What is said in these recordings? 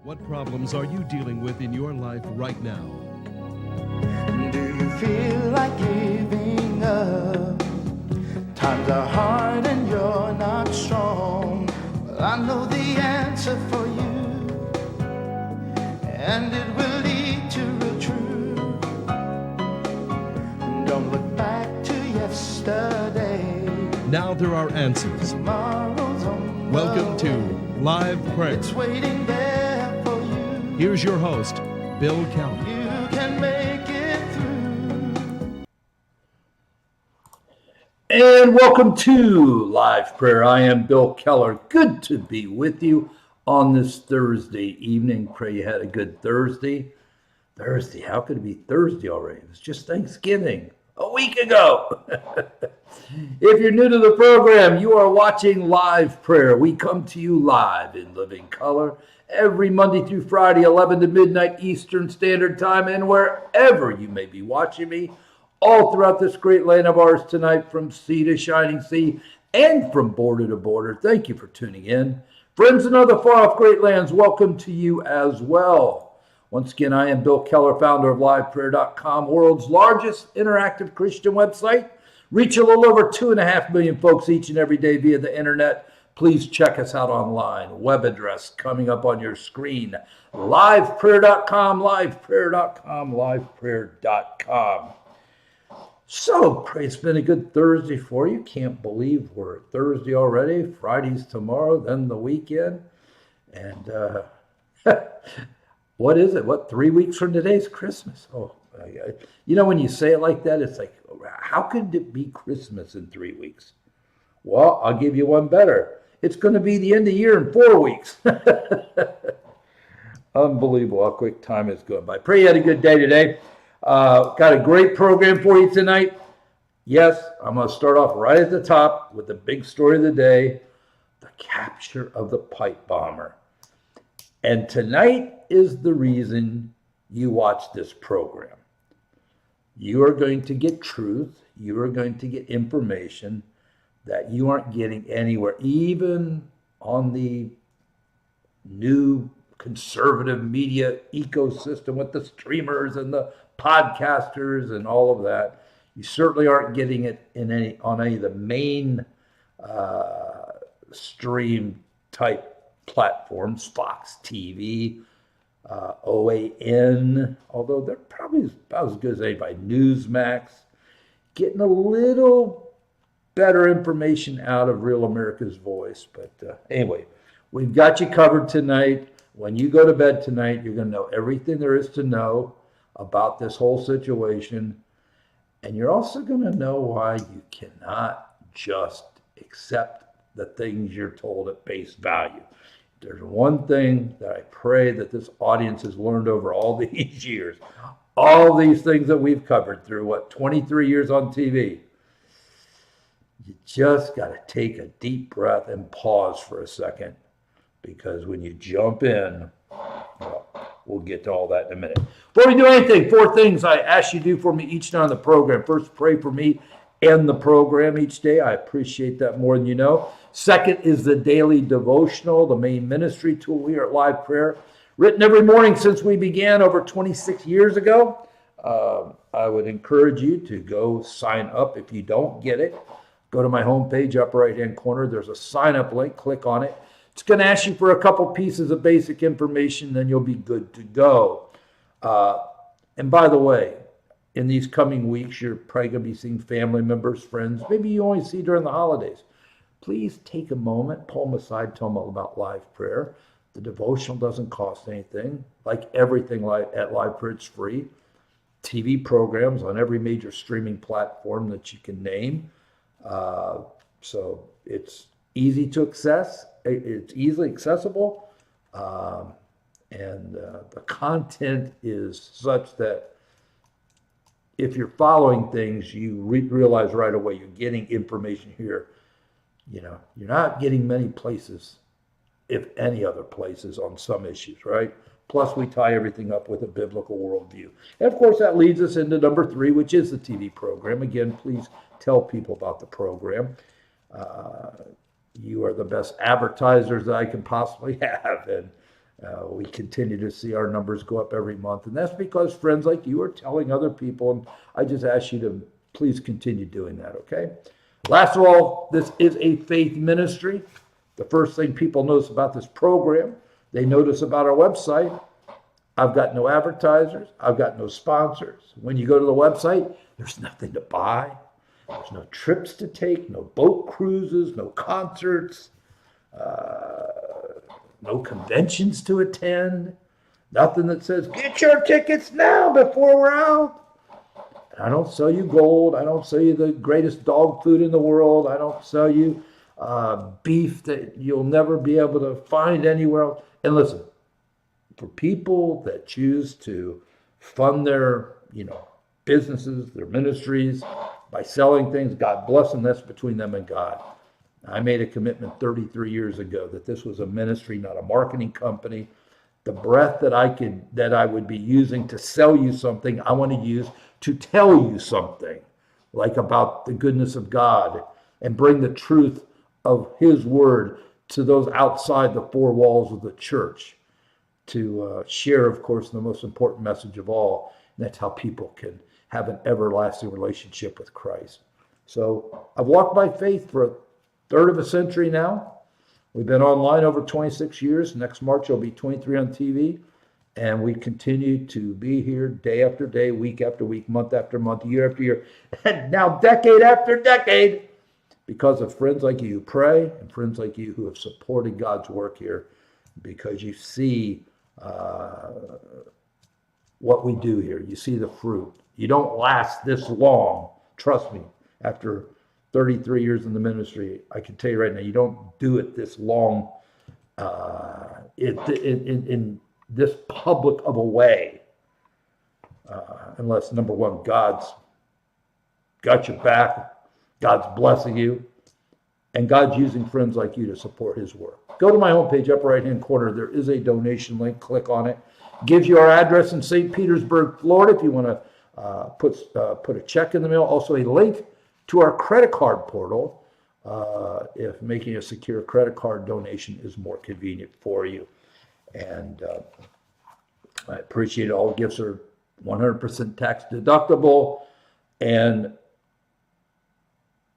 What problems are you dealing with in your life right now? Do you feel like giving up? Times are hard and you're not strong. Well, I know the answer for you, and it will lead to real truth. Don't look back to yesterday. Now there are answers. Tomorrow's on the Welcome to way. Live Prayer. It's waiting there for you. Here's your host, Bill Keller. You can make it through. And welcome to Live Prayer. I am Bill Keller. Good to be with you on this Thursday evening. Pray you had a good Thursday. Thursday, how could it be Thursday already? It was just Thanksgiving a week ago. If you're new to the program, you are watching Live Prayer. We come to you live in living color every Monday through Friday, 11 to midnight Eastern Standard Time, and wherever you may be watching me, all throughout this great land of ours tonight, from sea to shining sea and from border to border. Thank you for tuning in. Friends in other far-off great lands, welcome to you as well. Once again, I am Bill Keller, founder of Liveprayer.com, world's largest interactive Christian website. Reach a little over 2.5 million folks each and every day via the internet. Please check us out online. Web address coming up on your screen. Liveprayer.com, Liveprayer.com, Liveprayer.com. So, pray it's been a good Thursday for you. Can't believe we're at Thursday already. Friday's tomorrow, then the weekend. And what is it? 3 weeks from today's Christmas? Oh, you know, when you say it like that, it's like, how could it be Christmas in 3 weeks? Well, I'll give you one better. It's going to be the end of the year in 4 weeks. Unbelievable how quick time is going by. Pray you had a good day today. Got a great program for you tonight. Yes, I'm going to start off right at the top with the big story of the day, the capture of the pipe bomber. And tonight is the reason you watch this program. You are going to get truth. You are going to get information that you aren't getting anywhere, even on the new conservative media ecosystem with the streamers and the podcasters and all of that. You certainly aren't getting it on any of the main stream type platforms, Fox TV, OAN, although they're probably about as good as anybody, Newsmax, getting a little better information out of Real America's Voice. But anyway, we've got you covered tonight. When you go to bed tonight, you're going to know everything there is to know about this whole situation. And you're also going to know why you cannot just accept the things you're told at face value. There's one thing that I pray that this audience has learned over all these years, all these things that we've covered through, 23 years on TV. You just got to take a deep breath and pause for a second, because when you jump in, well, we'll get to all that in a minute. Before we do anything, 4 things I ask you to do for me each night on the program. First, pray for me and the program each day. I appreciate that more than you know. Second is the daily devotional, the main ministry tool here at Live Prayer, written every morning since we began over 26 years ago. I would encourage you to go sign up. If you don't get it, go to my homepage, upper right-hand corner. There's a sign-up link. Click on it. It's going to ask you for a couple pieces of basic information, then you'll be good to go. And by the way, in these coming weeks, you're probably going to be seeing family members, friends, maybe you only see during the holidays. Please take a moment, pull them aside, tell them all about Live Prayer. The devotional doesn't cost anything. Like everything at Live Prayer, it's free. TV programs on every major streaming platform that you can name. So it's easy to access. It's easily accessible. And the content is such that if you're following things, you realize right away you're getting information here. You know, you're not getting many places, if any other places, on some issues, right? Plus, we tie everything up with a biblical worldview. And of course, that leads us into number 3, which is the TV program. Again, please tell people about the program. You are the best advertisers that I can possibly have. And We continue to see our numbers go up every month, and that's because friends like you are telling other people, and I just ask you to please continue doing that, okay? Last of all, this is a faith ministry. The first thing people notice about this program, they notice about our website, I've got no advertisers, I've got no sponsors. When you go to the website, there's nothing to buy. There's no trips to take, no boat cruises, no concerts, no conventions to attend, nothing that says, get your tickets now before we're out. And I don't sell you gold. I don't sell you the greatest dog food in the world. I don't sell you beef that you'll never be able to find anywhere else. And listen, for people that choose to fund their, businesses, their ministries by selling things, God bless them. That's between them and God. I made a commitment 33 years ago that this was a ministry, not a marketing company. The breath that I would be using to sell you something, I want to use to tell you something, like about the goodness of God, and bring the truth of His word to those outside the four walls of the church, to share, of course, the most important message of all, and that's how people can have an everlasting relationship with Christ. So I've walked by faith for a third of a century now. We've been online over 26 years. Next March, it'll be 23 on TV. And we continue to be here day after day, week after week, month after month, year after year, and now decade after decade, because of friends like you who pray and friends like you who have supported God's work here, because you see what we do here. You see the fruit. You don't last this long. Trust me, after 33 years in the ministry, I can tell you right now, you don't do it this long in this public of a way, unless, number one, God's got your back, God's blessing you, and God's using friends like you to support His work. Go to my homepage, upper right-hand corner. There is a donation link. Click on it. Gives you our address in St. Petersburg, Florida, if you want to put a check in the mail. Also a link to our credit card portal if making a secure credit card donation is more convenient for you. And I appreciate it. All gifts are 100% tax deductible. And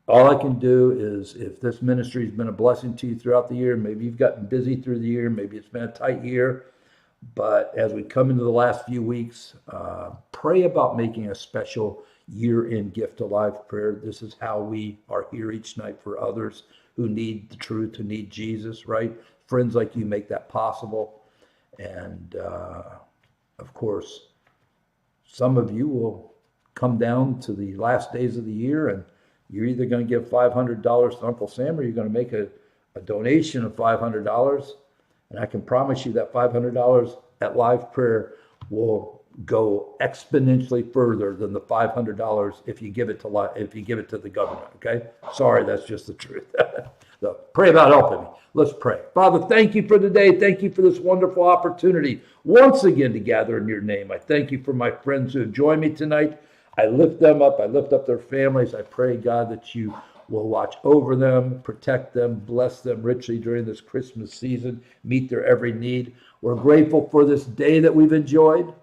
all I can do is, if this ministry has been a blessing to you throughout the year, maybe you've gotten busy through the year, maybe it's been a tight year, but as we come into the last few weeks, pray about making a special year-end gift to Live Prayer. This is how we are here each night for others who need the truth, who need Jesus, right? Friends like you make that possible. And of course, some of you will come down to the last days of the year, and you're either going to give $500 to Uncle Sam, or you're going to make a donation of $500. And I can promise you that $500 at Live Prayer will go exponentially further than the $500 if you give it to the government. Okay, sorry, that's just the truth. So pray about helping me. Let's pray. Father, thank you for today. Thank you for this wonderful opportunity once again to gather in your name. I thank you for my friends who have joined me tonight. I lift them up. I lift up their families. I pray, God, that you will watch over them, protect them, bless them richly during this Christmas season, meet their every need. We're grateful for this day that we've enjoyed,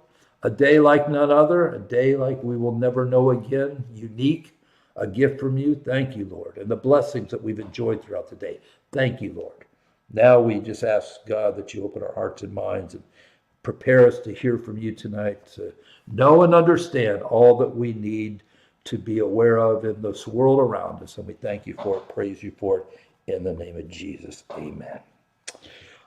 a day like none other, a day like we will never know again, unique, a gift from you. Thank you, Lord, and the blessings that we've enjoyed throughout the day. Thank you, Lord. Now we just ask, God, that you open our hearts and minds and prepare us to hear from you tonight, to know and understand all that we need to be aware of in this world around us. And we thank you for it, praise you for it, in the name of Jesus. Amen.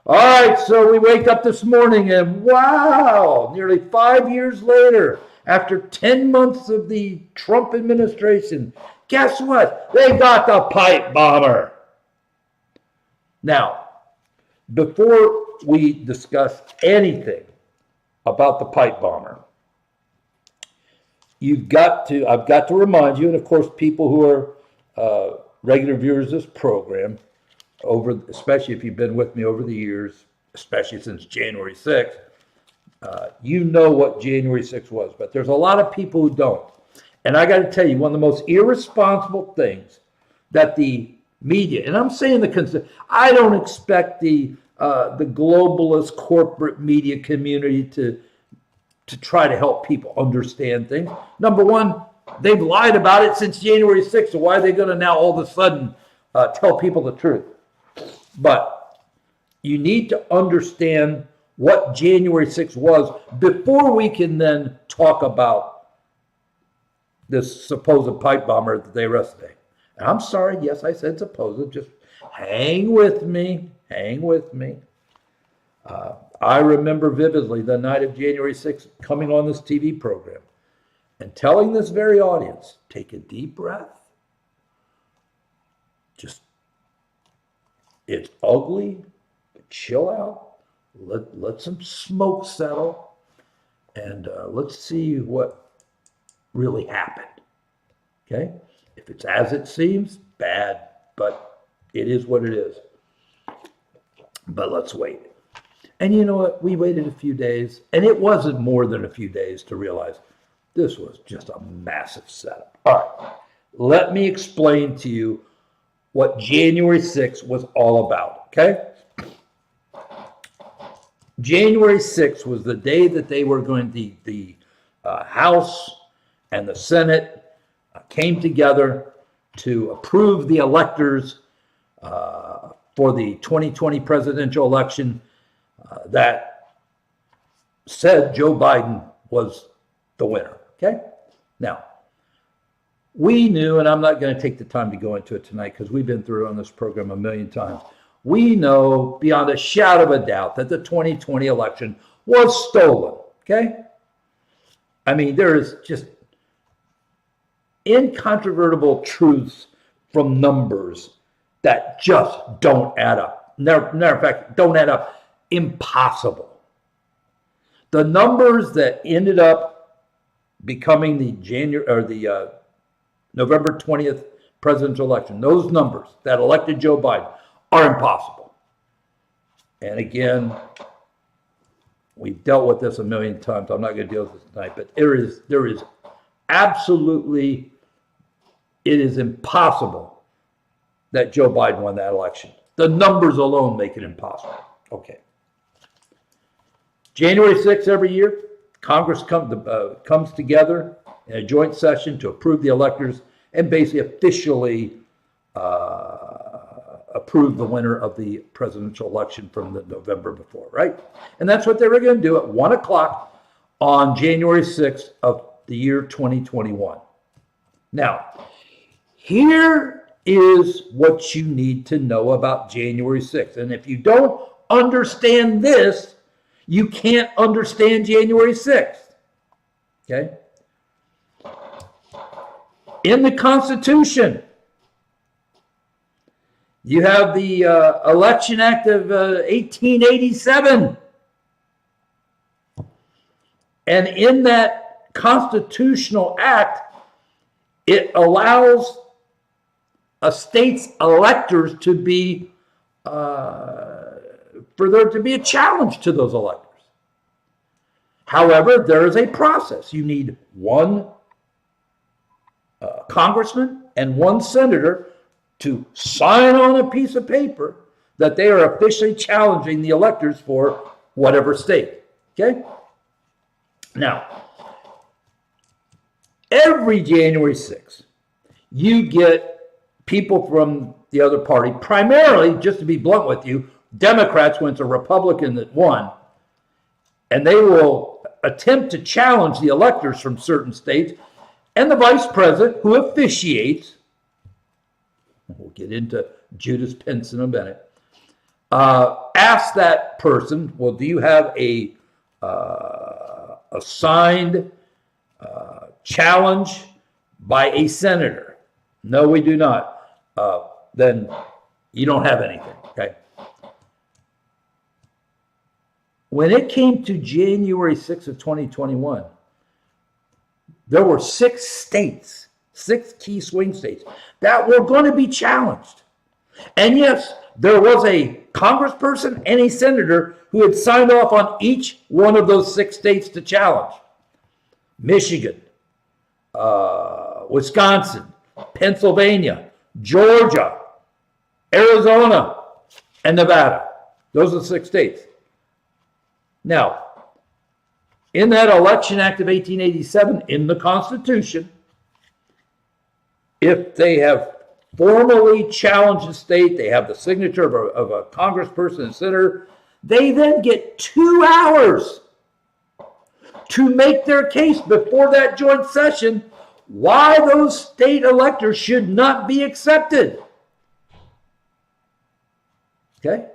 All right, so we wake up this morning and wow, nearly 5 years later, after 10 months of the Trump administration, guess what? They got the pipe bomber. Now, before we discuss anything about the pipe bomber, I've got to remind you, and of course people who are regular viewers of this program, especially if you've been with me over the years, especially since January 6th, you know what January 6th was, but there's a lot of people who don't. And I got to tell you, one of the most irresponsible things that the media, and I'm saying I don't expect the the globalist corporate media community to try to help people understand things. Number one, they've lied about it since January 6th, so why are they going to now all of a sudden tell people the truth? But you need to understand what January 6th was before we can then talk about this supposed pipe bomber that they arrested. And I'm sorry, yes, I said supposed, just hang with me, hang with me. I remember vividly the night of January 6th coming on this TV program and telling this very audience, take a deep breath. Just, it's ugly, but chill out. Let some smoke settle, and let's see what really happened. Okay? If it's as it seems, bad, but it is what it is. But let's wait. And you know what? We waited a few days, and it wasn't more than a few days to realize this was just a massive setup. All right, let me explain to you what January 6th was all about, okay? January 6th was the day that they were going to, the House and the Senate came together to approve the electors for the 2020 presidential election that said Joe Biden was the winner, okay? Now, we knew, and I'm not going to take the time to go into it tonight because we've been through it on this program a million times. We know beyond a shadow of a doubt that the 2020 election was stolen, okay? I mean, there is just incontrovertible truths from numbers that just don't add up. Matter of fact, don't add up. Impossible. The numbers that ended up becoming the November 20th presidential election, those numbers that elected Joe Biden are impossible. And again, we've dealt with this a million times. I'm not going to deal with this tonight, but there is absolutely, it is impossible that Joe Biden won that election. The numbers alone make it impossible. Okay. January 6th every year, Congress comes together in a joint session to approve the electors and basically officially approve the winner of the presidential election from the November before, right? And that's what they were going to do at 1 o'clock on January 6th of the year 2021. Now, here is what you need to know about January 6th. And if you don't understand this, you can't understand January 6th. Okay? In the Constitution, you have the Election Act of 1887. And in that constitutional act, it allows a state's electors to be for there to be a challenge to those electors. However, there is a process. You need one congressman and one senator to sign on a piece of paper that they are officially challenging the electors for whatever state. Okay? Now, every January 6th, you get people from the other party, primarily, just to be blunt with you, Democrats when it's a Republican that won, and they will attempt to challenge the electors from certain states, and the vice president who officiates, we'll get into Judas Pence in a minute, asks that person, well, do you have a signed challenge by a senator? No, we do not. Then you don't have anything, okay? When it came to January 6th of 2021, there were 6 states, 6 key swing states, that were going to be challenged. And yes, there was a congressperson and a senator who had signed off on each one of those 6 states to challenge. Michigan, Wisconsin, Pennsylvania, Georgia, Arizona, and Nevada. Those are the 6 states. Now, in that Election Act of 1887, in the Constitution, if they have formally challenged the state, they have the signature of a congressperson and senator, they then get 2 hours to make their case before that joint session why those state electors should not be accepted. Okay?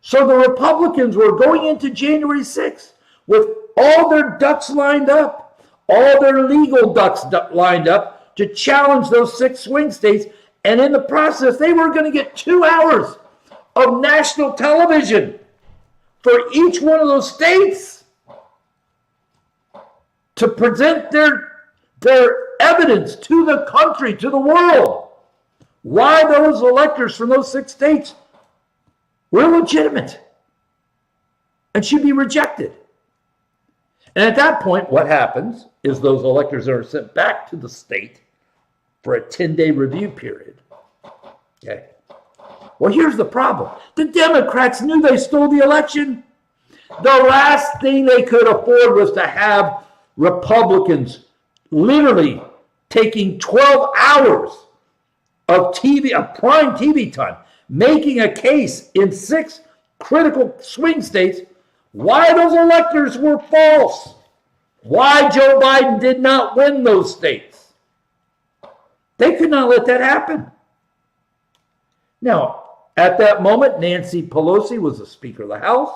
So the Republicans were going into January 6th with all their ducks lined up, all their legal ducks lined up to challenge those 6 swing states. And in the process, they were going to get 2 hours of national television for each one of those states to present their evidence to the country, to the world, why those electors from those 6 states were illegitimate and should be rejected. And at that point, what happens is those electors are sent back to the state for a 10-day review period. Okay. Well, here's the problem. The Democrats knew they stole the election. The last thing they could afford was to have Republicans literally taking 12 hours of TV, of prime TV time, making a case in 6 critical swing states why those electors were false, why Joe Biden did not win those states. They could not let that happen. Now, at that moment, Nancy Pelosi was the Speaker of the House.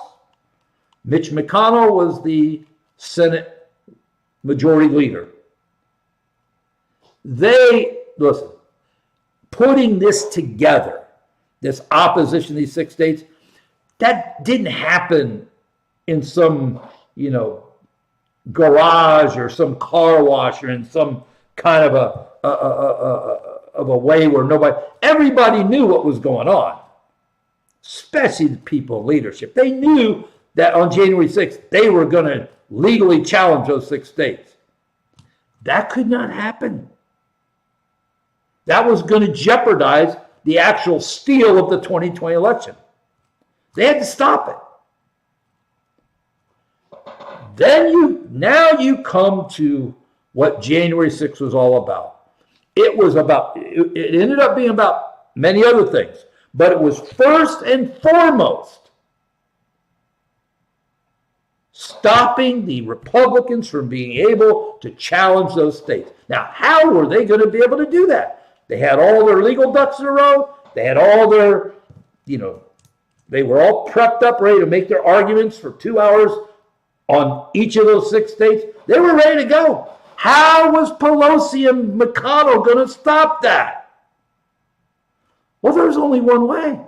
Mitch McConnell was the Senate Majority Leader. Listen, putting this together, this opposition to these 6 states, that didn't happen in some, garage or some car wash or in some kind of a way where everybody knew what was going on, especially the people in leadership. They knew that on January 6th, they were going to legally challenge those 6 states. That could not happen. That was going to jeopardize the actual steal of the 2020 election. They had to stop it. Then you come to what January 6th was all about. It ended up being about many other things, but it was first and foremost stopping the Republicans from being able to challenge those states. Now, how were they going to be able to do that? They had all their legal ducks in a row. They had all their, they were all prepped up, ready to make their arguments for 2 hours on each of those 6 states. They were ready to go. How was Pelosi and McConnell going to stop that? Well, there was only one way.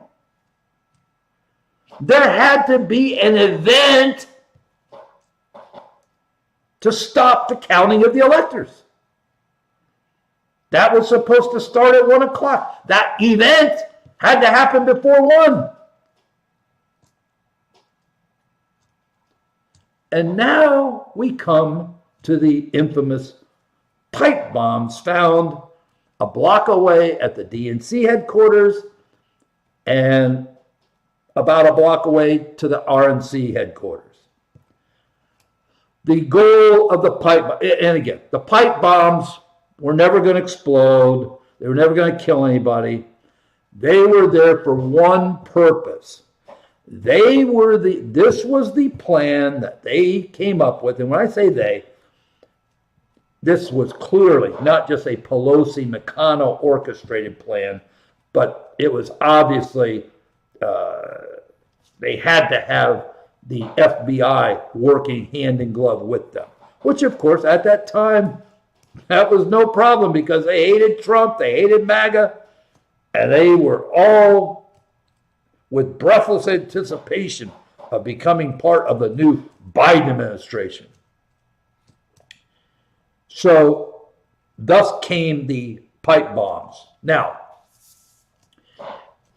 There had to be an event to stop the counting of the electors. That was supposed to start at 1 o'clock. That event had to happen before 1. And now we come to the infamous pipe bombs found a block away at the DNC headquarters and about a block away to the RNC headquarters. The goal of the pipe, and again, the pipe bombs were never going to explode. They were never going to kill anybody. They were there for one purpose. This was the plan that they came up with. And when I say they, this was clearly not just a Pelosi-McConnell orchestrated plan, but it was obviously, they had to have the FBI working hand in glove with them, which of course at that time, that was no problem because they hated Trump, they hated MAGA, and they were all with breathless anticipation of becoming part of the new Biden administration. So, thus came the pipe bombs. Now,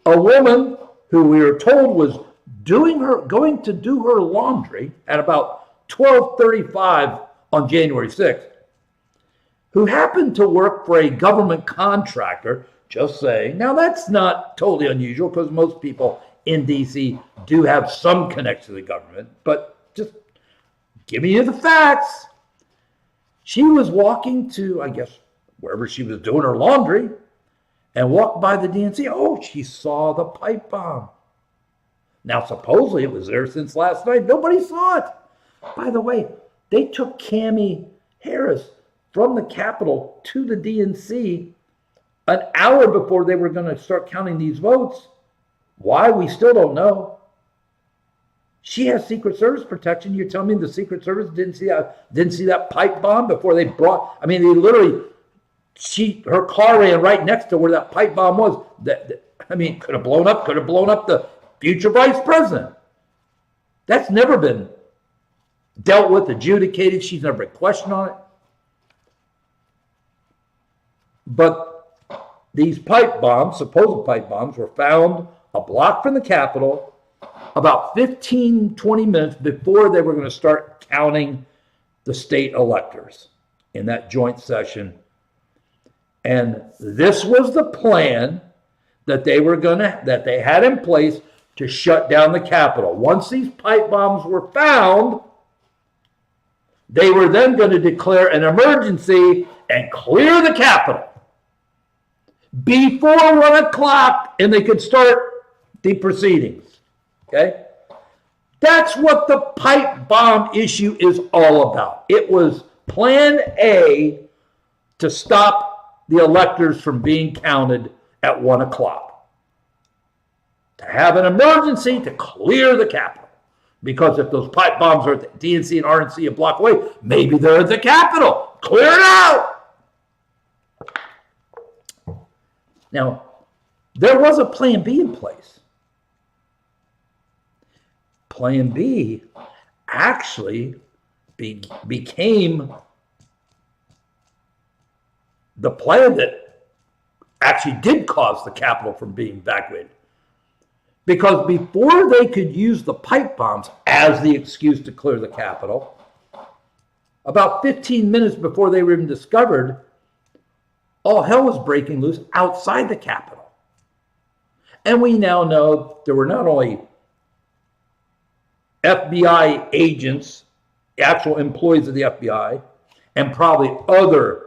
a woman who we were told was going to do her laundry at about 12:35 on January 6th, who happened to work for a government contractor, just saying. Now, that's not totally unusual because most people in D.C. do have some connection to the government, but just giving you the facts. She was walking to, I guess, wherever she was doing her laundry, and walked by the DNC. Oh, she saw the pipe bomb. Now, supposedly it was there since last night. Nobody saw it. By the way, they took Cammie Harris from the Capitol to the DNC an hour before they were going to start counting these votes. Why? We still don't know. She has Secret Service protection. You're telling me the Secret Service didn't see that pipe bomb before they brought? I mean, they literally, her car ran right next to where that pipe bomb was. I mean, could have blown up the future vice president. That's never been dealt with, adjudicated. She's never been questioned on it. But these pipe bombs, supposed pipe bombs, were found a block from the Capitol about 15, 20 minutes before they were going to start counting the state electors in that joint session. And this was the plan that they had in place to shut down the Capitol. Once these pipe bombs were found, they were then going to declare an emergency and clear the Capitol before 1 o'clock, and they could start the proceedings. Okay? That's what the pipe bomb issue is all about. It was plan A to stop the electors from being counted at 1 o'clock. To have an emergency to clear the Capitol. Because if those pipe bombs are at the DNC and RNC a block away, maybe they're at the Capitol. Clear it out! Now, there was a plan B in place. Plan B actually became the plan that actually did cause the Capitol from being evacuated. Because before they could use the pipe bombs as the excuse to clear the Capitol, about 15 minutes before they were even discovered, all hell was breaking loose outside the Capitol. And we now know there were not only FBI agents, actual employees of the FBI, and probably other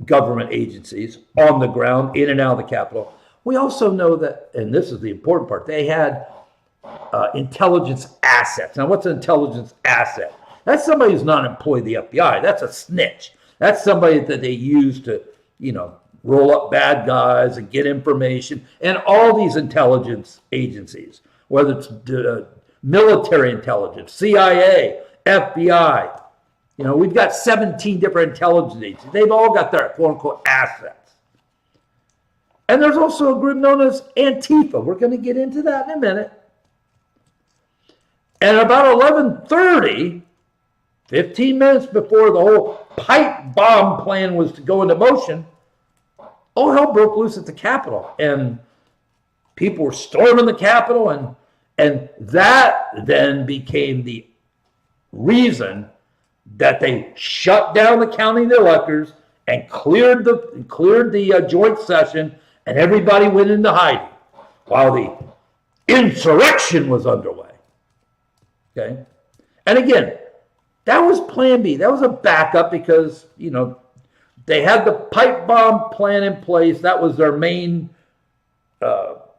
government agencies on the ground, in and out of the Capitol. We also know that, and this is the important part, they had intelligence assets. Now, what's an intelligence asset? That's somebody who's not an employee of the FBI. That's a snitch. That's somebody that they use to, roll up bad guys and get information. And all these intelligence agencies, whether it's military intelligence, CIA, FBI, we've got 17 different intelligence agencies. They've all got their quote-unquote assets. And there's also a group known as Antifa. We're going to get into that in a minute. And about 11:30, 15 minutes before the whole pipe bomb plan was to go into motion, all hell broke loose at the Capitol. And people were storming the Capitol, and that then became the reason that they shut down the counting of the electors and cleared the joint session, and everybody went into hiding while the insurrection was underway. Okay? And again, that was plan B. That was a backup because, they had the pipe bomb plan in place. That was their main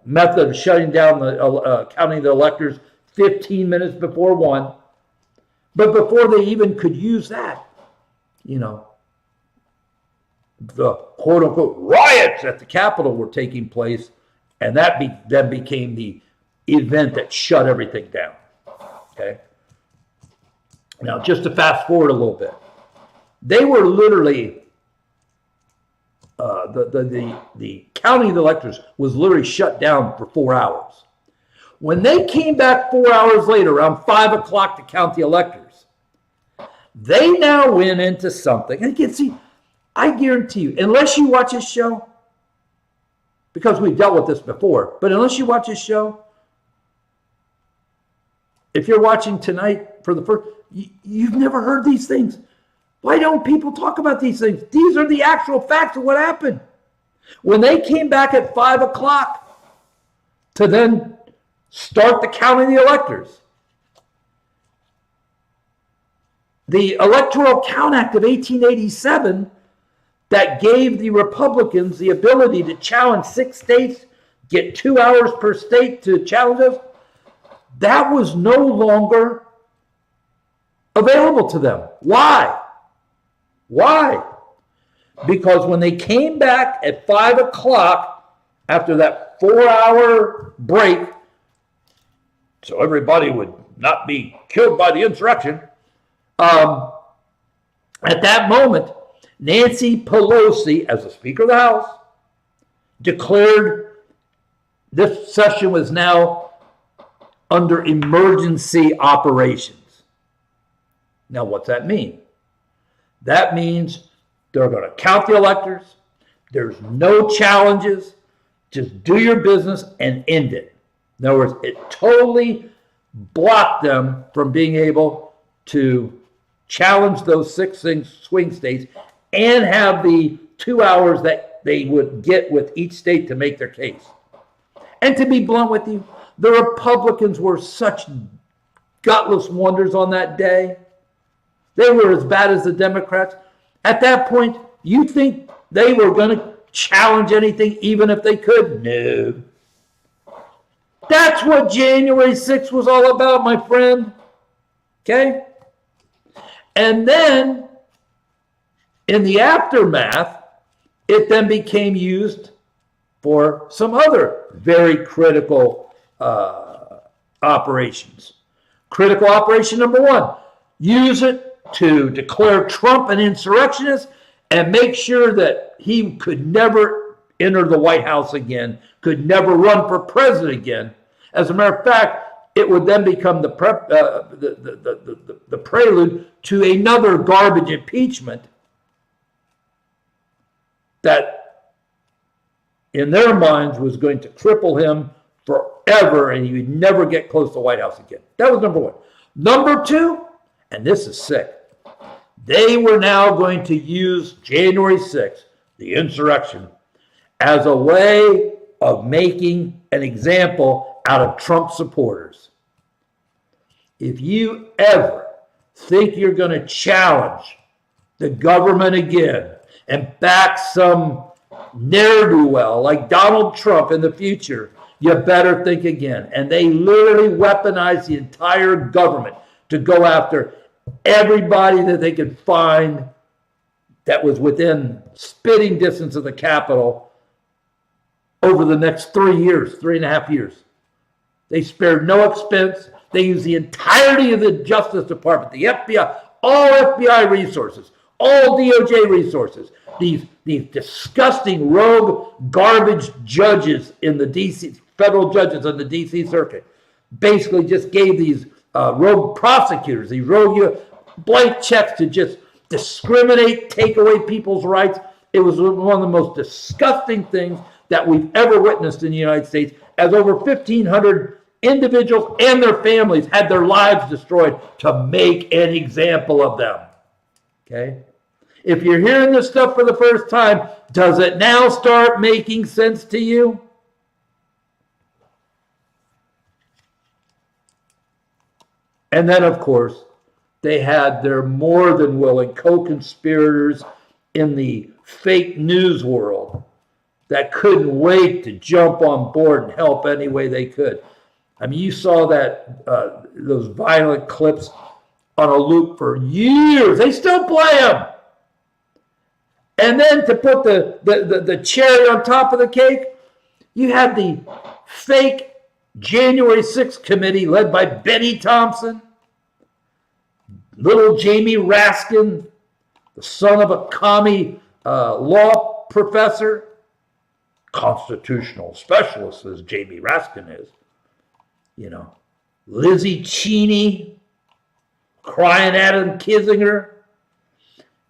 method of shutting down the counting of the electors 15 minutes before 1. But before they even could use that, the quote-unquote riots at the Capitol were taking place, and that then became the event that shut everything down. Okay? Now, just to fast forward a little bit, they were literally, the counting of the electors was literally shut down for 4 hours. When they came back 4 hours later, around 5 o'clock to count the electors, they now went into something. And again, see, I guarantee you, unless you watch this show, because we've dealt with this before, but unless you watch this show, if you're watching tonight for the first, you've never heard these things. Why don't people talk about these things? These are the actual facts of what happened. When they came back at 5 o'clock to then start the counting of the electors. The Electoral Count Act of 1887 that gave the Republicans the ability to challenge 6 states, get 2 hours per state to challenge us, that was no longer available to them. Why? Why? Because when they came back at 5 o'clock after that 4-hour break, so everybody would not be killed by the insurrection, at that moment, Nancy Pelosi, as the Speaker of the House, declared this session was now under emergency operations. Now, what's that mean? That means they're going to count the electors. There's no challenges. Just do your business and end it. In other words, it totally blocked them from being able to challenge those 6 swing states and have the 2 hours that they would get with each state to make their case. And to be blunt with you, the Republicans were such gutless wonders on that day. They were as bad as the Democrats. At that point, you think they were going to challenge anything even if they could? No. That's what January 6th was all about, my friend. Okay? And then, in the aftermath, it then became used for some other very critical operations. Critical operation number 1, use it to declare Trump an insurrectionist and make sure that he could never enter the White House again, could never run for president again. As a matter of fact, it would then become the prelude to another garbage impeachment that, in their minds, was going to cripple him forever and he would never get close to the White House again. That was number 1. Number 2, and this is sick, they were now going to use January 6th, the insurrection, as a way of making an example out of Trump supporters. If you ever think you're going to challenge the government again and back some ne'er-do-well like Donald Trump in the future, you better think again. And they literally weaponized the entire government to go after everybody that they could find that was within spitting distance of the Capitol over the next 3.5 years. They spared no expense. They used the entirety of the Justice Department, the FBI, all FBI resources, all DOJ resources. These disgusting rogue garbage judges in the DC, federal judges on the DC circuit, basically just gave these rogue prosecutors, these rogue blank checks to just discriminate, take away people's rights. It was one of the most disgusting things that we've ever witnessed in the United States, as over 1,500 individuals and their families had their lives destroyed to make an example of them. Okay? If you're hearing this stuff for the first time, does it now start making sense to you? And then, of course, they had their more than willing co-conspirators in the fake news world that couldn't wait to jump on board and help any way they could. I mean, you saw that those violent clips on a loop for years. They still play them. And then to put the cherry on top of the cake, you had the fake January 6th committee led by Benny Thompson, little Jamie Raskin, the son of a commie law professor, constitutional specialist as Jamie Raskin is. You know, Lizzie Cheney, crying Adam Kinzinger.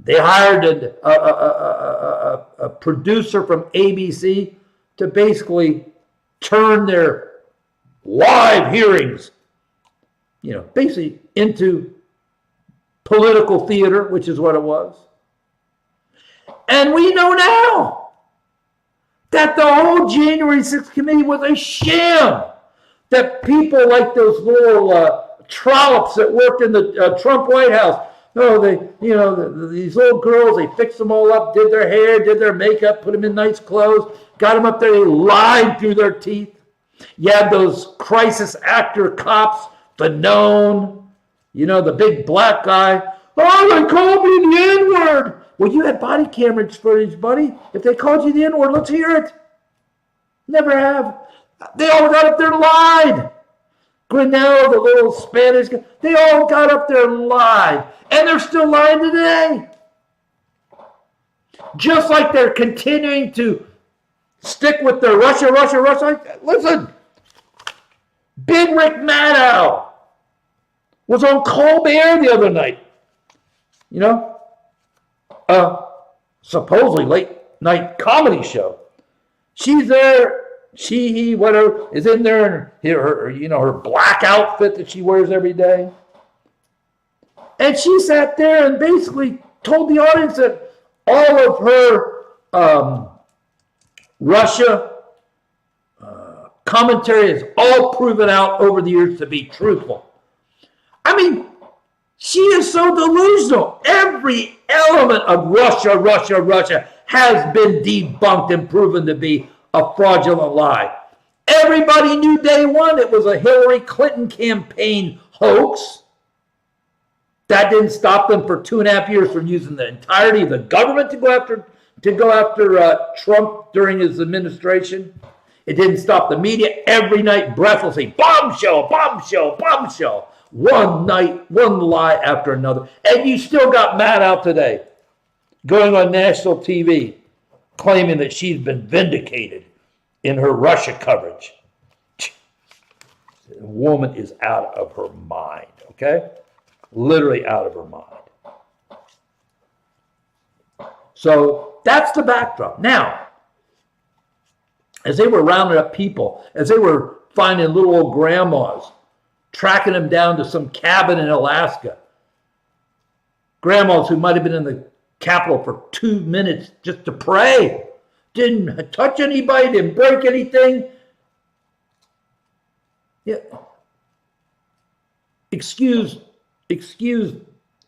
They hired a producer from ABC to basically turn their live hearings, you know, basically into political theater, which is what it was. And we know now that the whole January 6th committee was a sham. that people like those little trollops that worked in the Trump White House, no, these little girls, they fixed them all up, did their hair, did their makeup, put them in nice clothes, got them up there, they lied through their teeth. You had those crisis actor cops, the known, the big black guy. Oh, they called me the N-word. Well, you had body cameras footage, buddy. If they called you the N-word, let's hear it. Never have. They all got up there and lied. Grinnell, the little Spanish guy, they all got up there and lied. And they're still lying today. Just like they're continuing to stick with their Russia. Listen, Big Rick Maddow was on Colbert the other night. Supposedly late night comedy show. She's there. He, whatever, is in there in her black outfit that she wears every day. And she sat there and basically told the audience that all of her Russia commentary is all proven out over the years to be truthful. I mean, she is so delusional. Every element of Russia has been debunked and proven to be a fraudulent lie. Everybody knew day one it was a Hillary Clinton campaign hoax. That didn't stop them for 2.5 years from using the entirety of the government to go after Trump during his administration. It didn't stop the media every night breathlessly, bombshell. One night, one lie after another. And you still got Maddow today going on national TV claiming that she's been vindicated in her Russia coverage. The woman is out of her mind, okay? Literally out of her mind. So that's the backdrop. Now, as they were rounding up people, as they were finding little old grandmas, tracking them down to some cabin in Alaska, grandmas who might have been in the Capitol for 2 minutes just to pray, didn't touch anybody, didn't break anything. Yeah. Excuse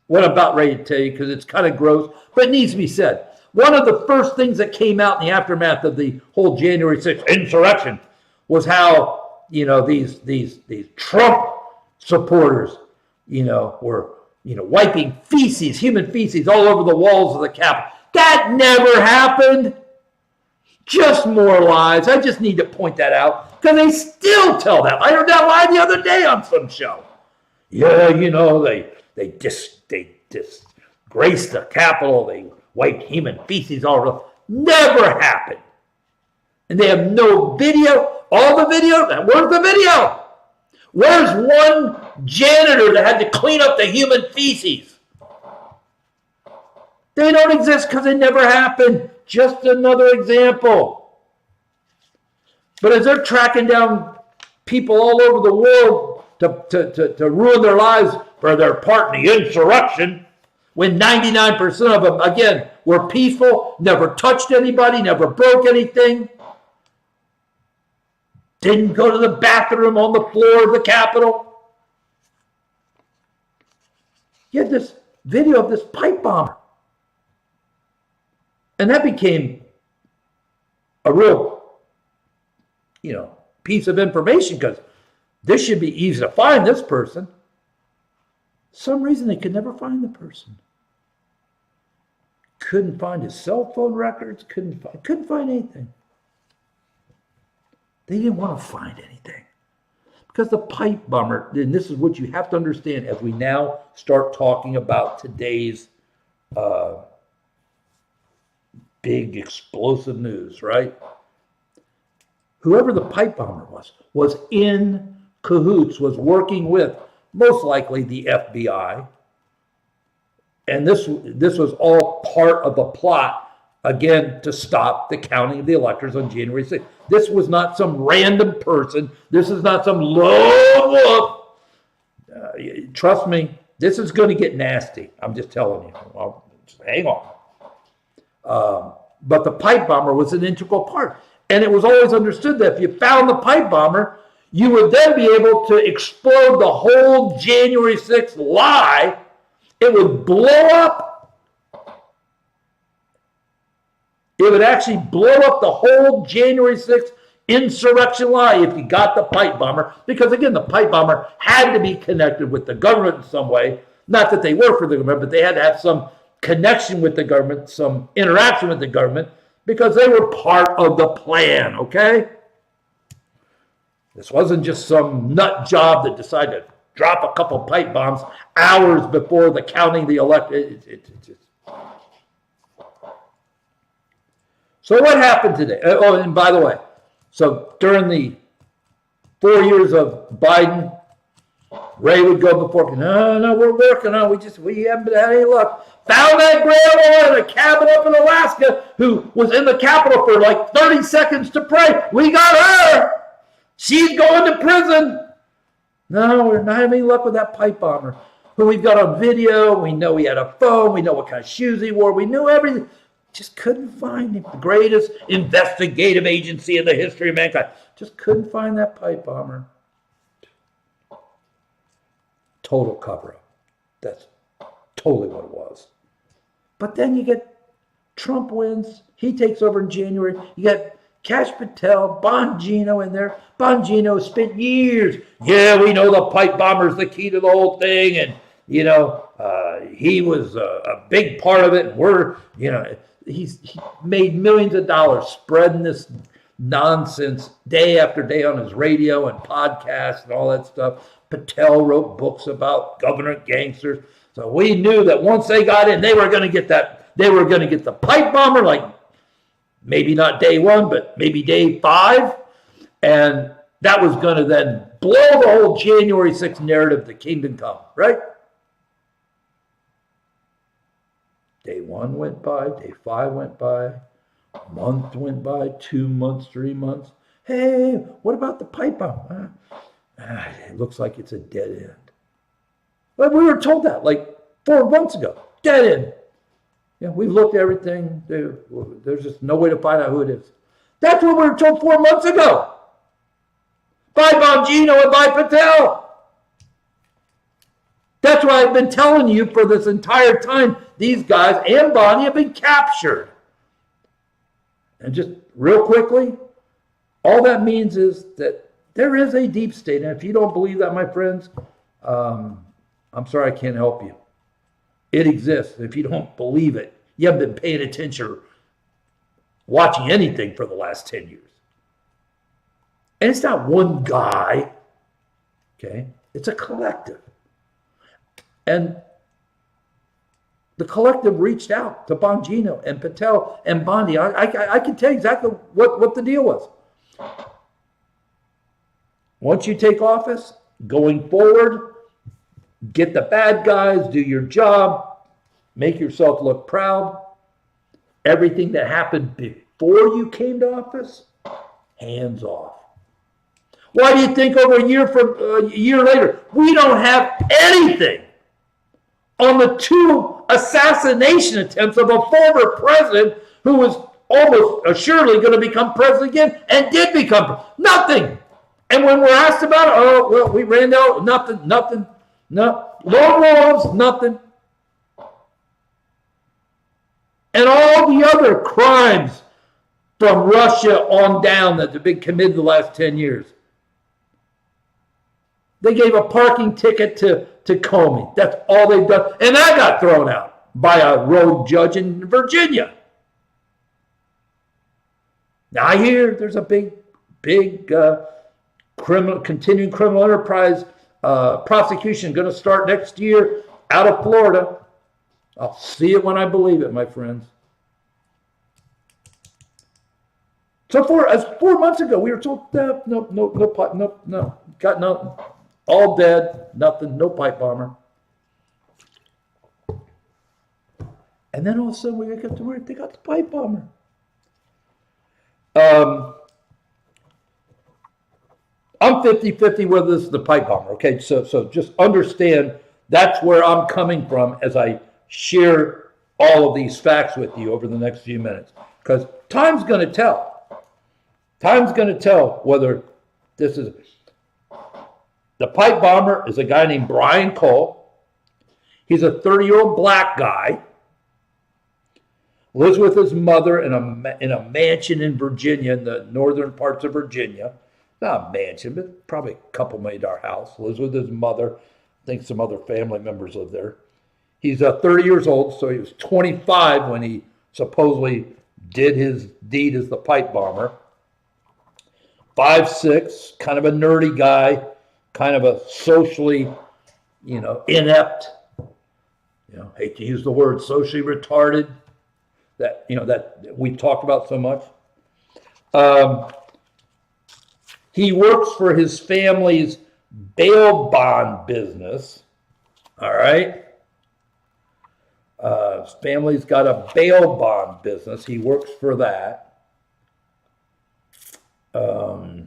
what I'm about ready to tell you because it's kind of gross, but it needs to be said. One of the first things that came out in the aftermath of the whole January 6th insurrection was how, these Trump supporters, were wiping feces, human feces, all over the walls of the Capitol. That never happened. Just more lies. I just need to point that out because they still tell that. I heard that lie the other day on some show. Yeah, they disgraced the Capitol. They wiped human feces all over. Never happened. And they have no video. All the video. Where's the video? Where's one janitor that had to clean up the human feces? They don't exist because they never happened. Just another example. But as they're tracking down people all over the world to ruin their lives for their part in the insurrection, when 99% of them, again, were peaceful, never touched anybody, never broke anything, didn't go to the bathroom on the floor of the Capitol. You had this video of this pipe bomber. And that became a real, piece of information because this should be easy to find this person. For some reason they could never find the person. Couldn't find his cell phone records, couldn't find anything. They didn't want to find anything. Because the pipe bomber, and this is what you have to understand as we now start talking about today's big explosive news, right? Whoever the pipe bomber was in cahoots, was working with most likely the FBI. And this was all part of the plot, again, to stop the counting of the electors on January 6th. This was not some random person. This is not some lone wolf. Trust me, this is going to get nasty. I'm just telling you. Just hang on. But the pipe bomber was an integral part. And it was always understood that if you found the pipe bomber, you would then be able to explode the whole January 6th lie. It would blow up. It would actually blow up the whole January 6th insurrection lie if you got the pipe bomber. Because again, the pipe bomber had to be connected with the government in some way. Not that they were for the government, but they had to have some connection with the government, some interaction with the government, because they were part of the plan, okay? This wasn't just some nut job that decided to drop a couple pipe bombs hours before the counting the election. So what happened today? Oh, and by the way, so during the 4 years of Biden, Ray would go before, no, we're working on it. We haven't had any luck. Found that grandma in a cabin up in Alaska who was in the Capitol for like 30 seconds to pray. We got her. She's going to prison. No, we're not having any luck with that pipe bomber who we've got on video. We know he had a phone. We know what kind of shoes he wore. We knew everything. Just couldn't find him. The greatest investigative agency in the history of mankind. Just couldn't find that pipe bomber. Total cover-up. That's totally what it was. But then you get Trump wins. He takes over in January. You get Kash Patel, Bongino in there. Bongino spent years. Yeah, we know the pipe bomber's the key to the whole thing. And, he was a big part of it. And he made millions of dollars spreading this nonsense day after day on his radio and podcasts and all that stuff. Patel wrote books about government gangsters. So we knew that once they got in, they were going to get that. They were going to get the pipe bomber, like maybe not day one, but maybe day 5. And that was going to then blow the whole January 6th narrative, the kingdom come, right? Day 1 went by, day 5 went by, a month went by, 2 months, 3 months. Hey, what about the pipe bomb? It looks like it's a dead end. Well, we were told that like 4 months ago. Dead end. Yeah, we've looked at everything. There's just no way to find out who it is. That's what we were told 4 months ago. By Bongino and by Patel. That's why I've been telling you for this entire time, these guys and Bonnie have been captured. And just real quickly, all that means is that there is a deep state. And if you don't believe that, my friends, I'm sorry I can't help you. It exists. If you don't believe it, you haven't been paying attention or watching anything for the last 10 years. And it's not one guy, okay? It's a collective. And the collective reached out to Bongino and Patel and Bondi. I can tell you exactly what the deal was. Once you take office, going forward, get the bad guys, do your job, make yourself look proud. Everything that happened before you came to office, hands off. Why do you think over a year later, we don't have anything on the 2 assassination attempts of a former president who was almost assuredly going to become president again and did become nothing? And when we're asked about it, oh, well, we ran out, nothing, no, Lord Wolves, nothing. And all the other crimes from Russia on down that have been committed the last 10 years. They gave a parking ticket to Comey. That's all they've done. And that got thrown out by a rogue judge in Virginia. Now I hear there's a big continuing criminal enterprise prosecution going to start next year out of Florida. I'll see it when I believe it, my friends. So 4 months ago, we were told, no, got nothing. All dead, nothing, no pipe bomber. And then all of a sudden, we got to where they got the pipe bomber. I'm 50-50 whether this is the pipe bomber, okay? So just understand that's where I'm coming from as I share all of these facts with you over the next few minutes. Because time's going to tell. Time's going to tell whether this is... The pipe bomber is a guy named Brian Cole. He's a 30-year-old black guy. Lives with his mother in a mansion in Virginia, in the northern parts of Virginia. Not a mansion, but probably a couple $1 million house. Lives with his mother. I think some other family members live there. He's 30 years old, so he was 25 when he supposedly did his deed as the pipe bomber. 5'6", kind of a nerdy guy, kind of a socially, inept, hate to use the word socially retarded, that we talked about so much. He works for his family's bail bond business. All right. His family's got a bail bond business. He works for that. I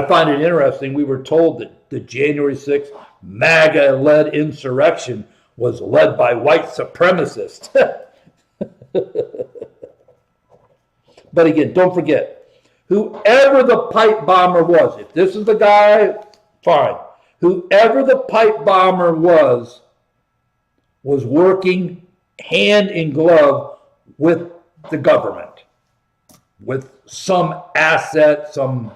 find it interesting. We were told that the January 6th MAGA-led insurrection was led by white supremacists. But again, don't forget, whoever the pipe bomber was, if this is the guy, fine. Whoever the pipe bomber was working hand in glove with the government, with some asset, some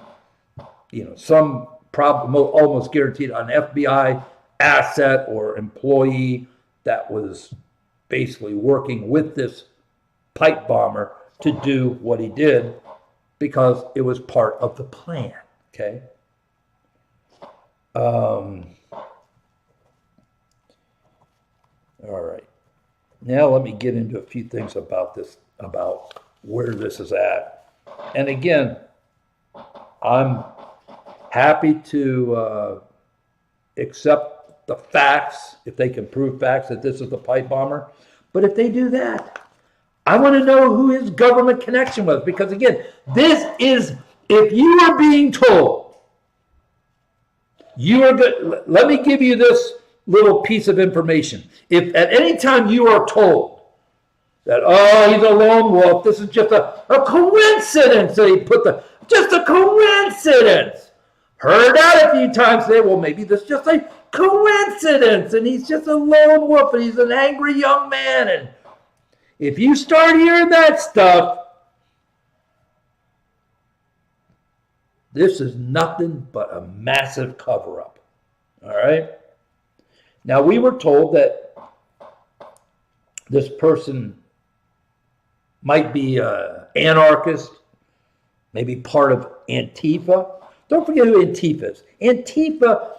problem, almost guaranteed an FBI asset or employee that was basically working with this pipe bomber to do what he did because it was part of the plan, okay? All right. Now let me get into a few things about this, about where this is at. And again, I'm happy to accept the facts, if they can prove facts that this is the pipe bomber. But if they do that, I want to know who his government connection was. Because again, this is, if you are being told, you are good. Let me give you this little piece of information. If at any time you are told that, oh, he's a lone wolf, this is just a coincidence that he put just a coincidence. Heard that a few times today. Well, maybe this is just a coincidence and he's just a lone wolf and he's an angry young man. And if you start hearing that stuff, this is nothing but a massive cover-up. All right? Now, we were told that this person might be an anarchist, maybe part of Antifa. Don't forget who Antifa is. Antifa,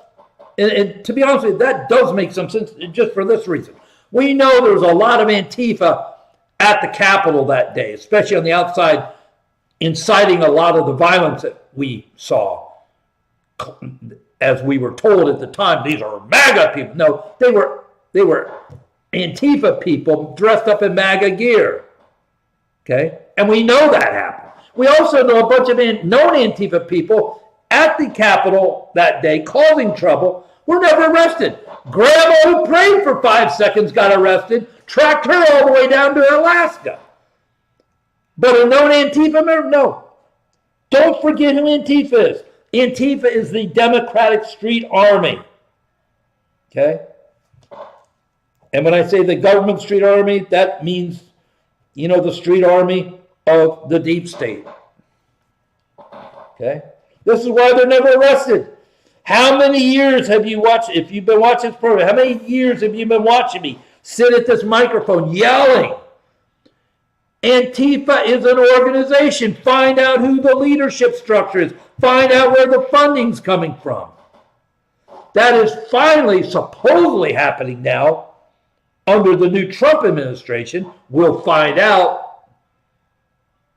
and to be honest with you, that does make some sense just for this reason. We know there was a lot of Antifa at the Capitol that day, especially on the outside, inciting a lot of the violence that we saw. As we were told at the time, these are MAGA people. No, they were Antifa people dressed up in MAGA gear. Okay? And we know that happened. We also know a bunch of known Antifa people at the Capitol that day causing trouble were never arrested. Grandma who prayed for 5 seconds got arrested, tracked her all the way down to Alaska. But a known Antifa member? No. Don't forget who Antifa is. Antifa is the Democratic Street Army. Okay? And when I say the government street army, that means, the street army of the deep state. Okay? This is why they're never arrested. How many years have you watched, if you've been watching this program, how many years have you been watching me sit at this microphone yelling? Antifa is an organization. Find out who the leadership structure is. Find out where the funding's coming from. That is finally, supposedly happening now under the new Trump administration. We'll find out.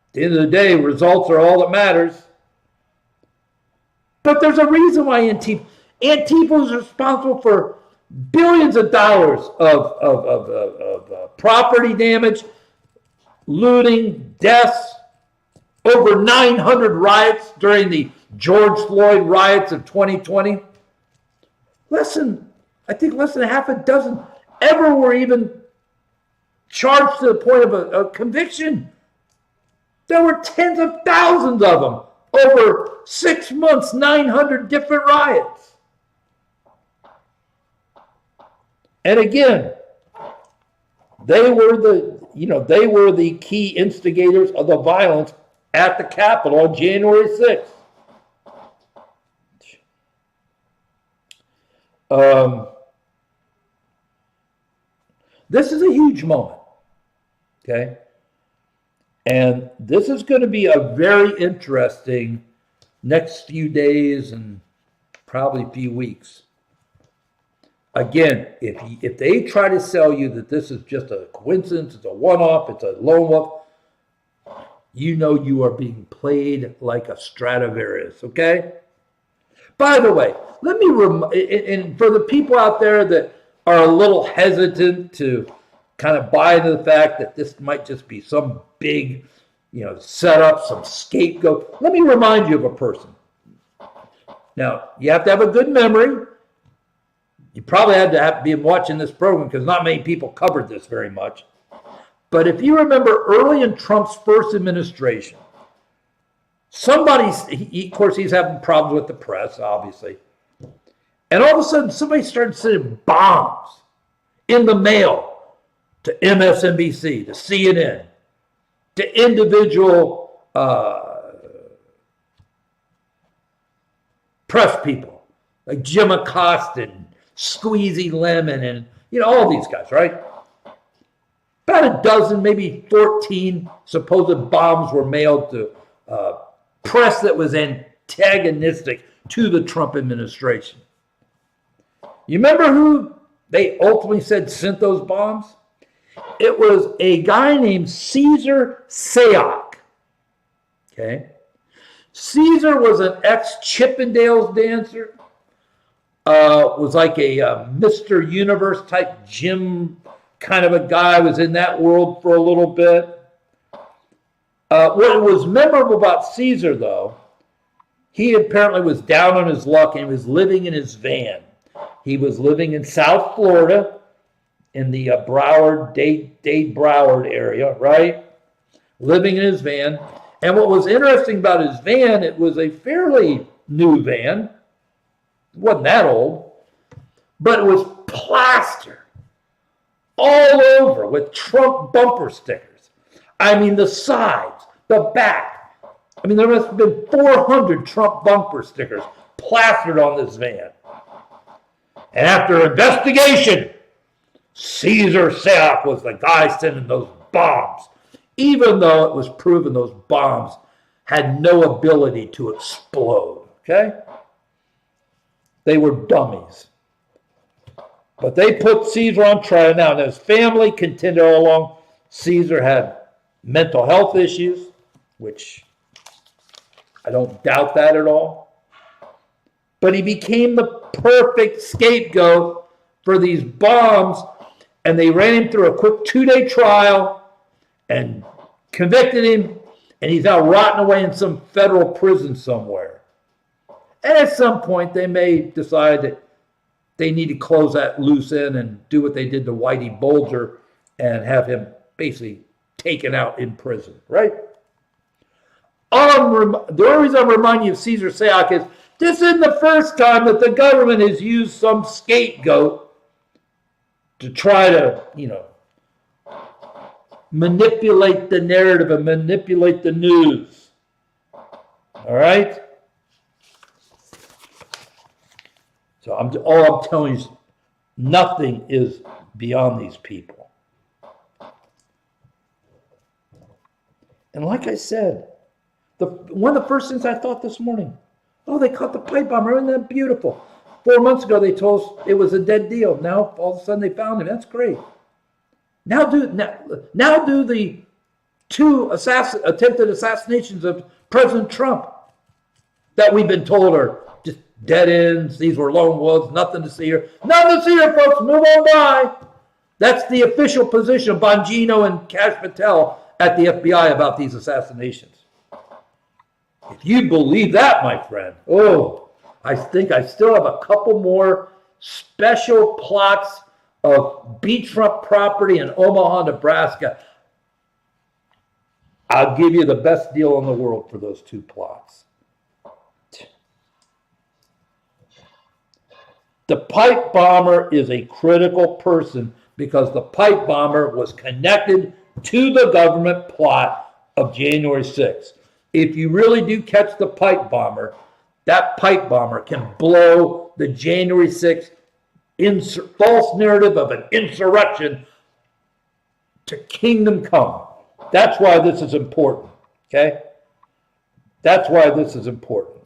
At the end of the day, results are all that matters. But there's a reason why Antifa is responsible for billions of dollars of property damage, looting, deaths, over 900 riots during the George Floyd riots of 2020. I think less than half a dozen ever were even charged to the point of a conviction. There were tens of thousands of them over 6 months, 900 different riots. And again, they were the key instigators of the violence at the Capitol on January 6th. This is a huge moment, okay? And this is going to be a very interesting next few days and probably few weeks. Again, if they try to sell you that this is just a coincidence, it's a one-off, it's a lone wolf, you know you are being played like a Stradivarius, okay? By the way, let me and for the people out there that are a little hesitant to kind of buy into the fact that this might just be some big, setup, some scapegoat, let me remind you of a person. Now, you have to have a good memory. You probably had to have been watching this program because not many people covered this very much. But if you remember early in Trump's first administration, of course, he's having problems with the press, obviously. And all of a sudden, somebody started sending bombs in the mail to MSNBC, to CNN, to individual press people like Jim Acosta and Squeezy Lemon and, all these guys, right? About a dozen, maybe 14 supposed bombs were mailed to press that was antagonistic to the Trump administration. You remember who they ultimately said sent those bombs? It was a guy named Caesar Sayoc. Okay? Caesar was an ex-Chippendales dancer. Was like a Mr. Universe type gym kind of a guy, was in that world for a little bit. What was memorable about Caesar, though, he apparently was down on his luck and he was living in his van. He was living in South Florida in the Dade Broward area, right? Living in his van. And what was interesting about his van, it was a fairly new van. It wasn't that old. But it was plastered all over with Trump bumper stickers. I mean, the sides, the back. I mean, there must have been 400 Trump bumper stickers plastered on this van. And after investigation, Caesar Sayoc was the guy sending those bombs, even though it was proven those bombs had no ability to explode, okay? They were dummies. But they put Caesar on trial. Now, his family contended all along. Caesar had mental health issues, which I don't doubt that at all. But he became the perfect scapegoat for these bombs, and they ran him through a quick 2-day trial and convicted him, and he's now rotting away in some federal prison somewhere. And at some point, they may decide that they need to close that loose end and do what they did to Whitey Bulger and have him basically taken out in prison, right? The only reason I'm reminding you of Caesar Sayoc is this isn't the first time that the government has used some scapegoat to try to, manipulate the narrative and manipulate the news. All right? So all I'm telling you is nothing is beyond these people. And like I said, one of the first things I thought this morning, they caught the pipe bomber. Isn't that beautiful? 4 months ago, they told us it was a dead deal. Now, all of a sudden, they found him. That's great. Now do the two attempted assassinations of President Trump that we've been told are just dead ends. These were lone wolves. Nothing to see here. Nothing to see here, folks. Move on by. That's the official position of Bongino and Kash Patel at the FBI about these assassinations. If you believe that, my friend, I think I still have a couple more special plots of beachfront property in Omaha, Nebraska. I'll give you the best deal in the world for those 2 plots. The pipe bomber is a critical person because the pipe bomber was connected to the government plot of January 6th. If you really do catch the pipe bomber, that pipe bomber can blow the January 6th false narrative of an insurrection to kingdom come. That's why this is important, okay? That's why this is important.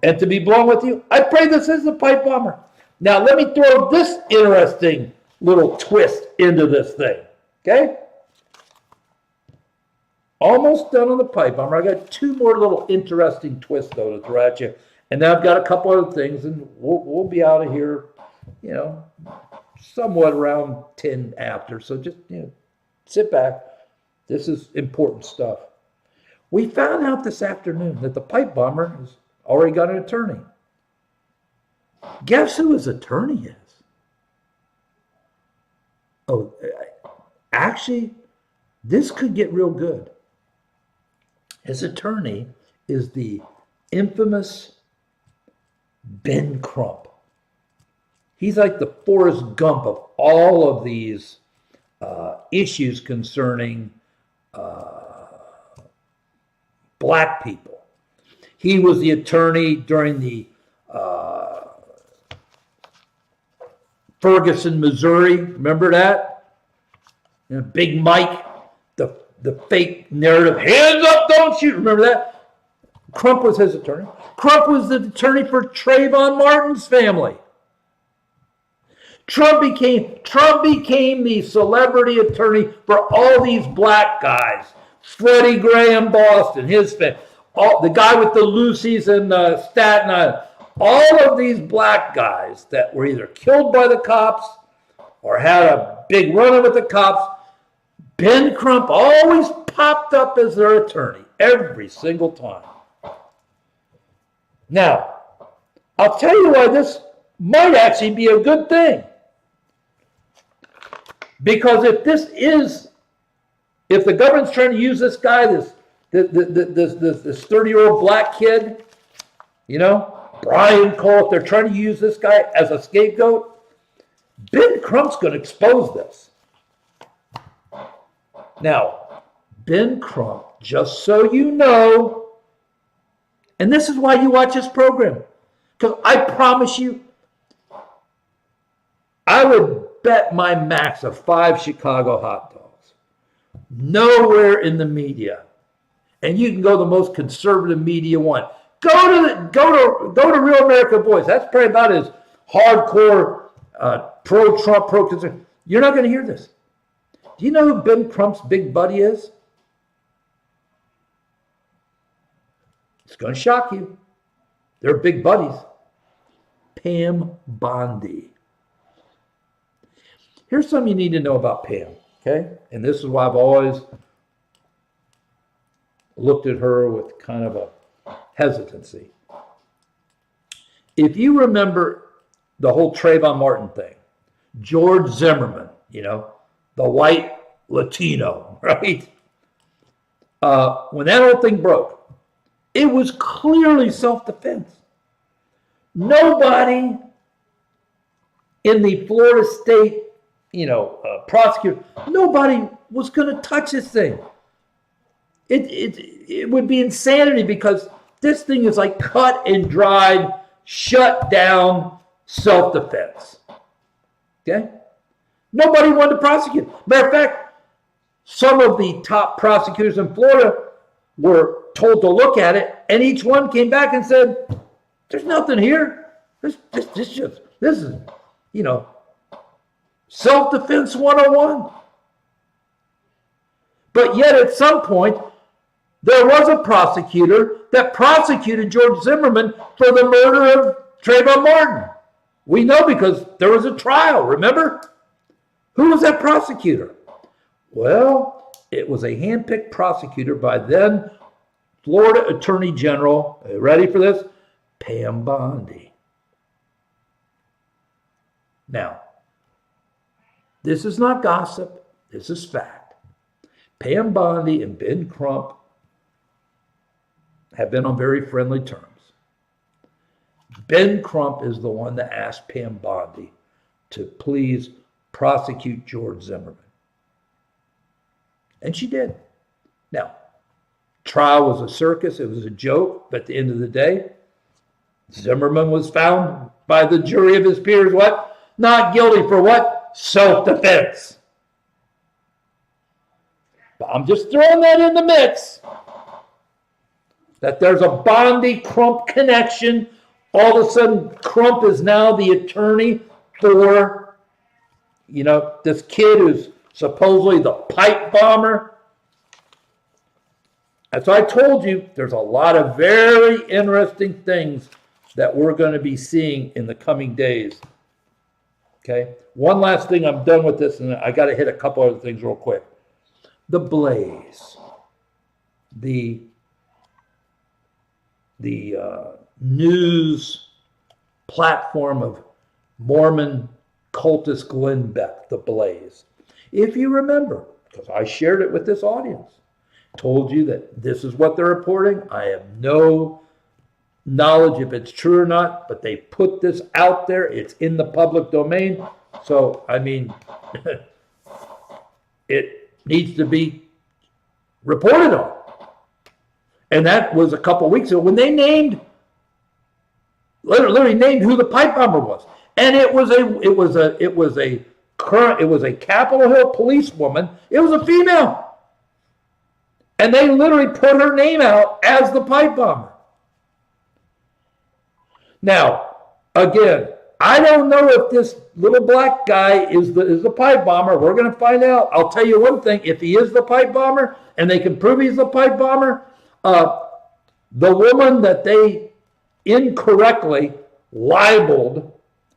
And to be blunt with you, I pray this is a pipe bomber. Now, let me throw this interesting little twist into this thing, okay? Almost done on the pipe bomber. I got two more little interesting twists, though, to throw at you. And then I've got a couple other things, and we'll be out of here, you know, somewhat around 10 after. So just, you know, sit back. This is important stuff. We found out this afternoon that the pipe bomber has already got an attorney. Guess who his attorney is? Oh, actually, this could get real good. His attorney is the infamous Ben Crump. He's like the Forrest Gump of all of these issues concerning black people. He was the attorney during the Ferguson, Missouri. Remember that? You know, Big Mike, the fake narrative, hands up, don't shoot. Remember that? Crump was his attorney. Crump was the attorney for Trayvon Martin's family. Trump became the celebrity attorney for all these black guys. Freddie Gray in Boston, his family. The guy with the Lucy's in Staten Island. All of these black guys that were either killed by the cops or had a big run-in with the cops, Ben Crump always popped up as their attorney every single time. Now, I'll tell you why this might actually be a good thing. Because if the government's trying to use this guy, this 30-year-old black kid, you know, Brian Cole, if they're trying to use this guy as a scapegoat, Ben Crump's going to expose this. Now, Ben Crump, just so you know, and this is why you watch this program, because I promise you, I would bet my max of 5 Chicago hot dogs. Nowhere in the media, and you can go the most conservative media you want. Go to Real America Voice. That's probably about as hardcore pro-Trump, pro-conservative. You're not going to hear this. Do you know who Ben Crump's big buddy is? It's going to shock you. They're big buddies. Pam Bondi. Here's something you need to know about Pam, okay? And this is why I've always looked at her with kind of a hesitancy. If you remember the whole Trayvon Martin thing, George Zimmerman, you know, the white Latino, right? When that whole thing broke, it was clearly self-defense. Nobody in the Florida State, prosecutor, nobody was going to touch this thing. It would be insanity because this thing is like cut and dried, shut down self-defense. Okay? Nobody wanted to prosecute. Matter of fact, some of the top prosecutors in Florida were told to look at it, and each one came back and said, "There's nothing here. This is, self-defense 101." But yet, at some point, there was a prosecutor that prosecuted George Zimmerman for the murder of Trayvon Martin. We know because there was a trial, remember? Who was that prosecutor? Well, it was a handpicked prosecutor by then Florida Attorney General, ready for this? Pam Bondi. Now, this is not gossip. This is fact. Pam Bondi and Ben Crump have been on very friendly terms. Ben Crump is the one that asked Pam Bondi to please prosecute George Zimmerman. And she did. Now, trial was a circus. It was a joke. But at the end of the day, Zimmerman was found by the jury of his peers, what? Not guilty for what? Self-defense. But I'm just throwing that in the mix. That there's a Bondi-Crump connection. All of a sudden, Crump is now the attorney for, this kid who's supposedly the pipe bomber. And so I told you, there's a lot of very interesting things that we're going to be seeing in the coming days. Okay? One last thing, I'm done with this, and I got to hit a couple other things real quick. The Blaze. The news platform of Mormon cultist Glenn Beck, The Blaze. If you remember, because I shared it with this audience, told you that this is what they're reporting. I have no knowledge if it's true or not, but they put this out there. It's in the public domain. So, it needs to be reported on. And that was a couple of weeks ago when they literally named who the pipe bomber was. And it was a Capitol Hill policewoman. It was a female. And they literally put her name out as the pipe bomber. Now, again, I don't know if this little black guy is the pipe bomber. We're going to find out. I'll tell you one thing. If he is the pipe bomber and they can prove he's the pipe bomber, the woman that they incorrectly libeled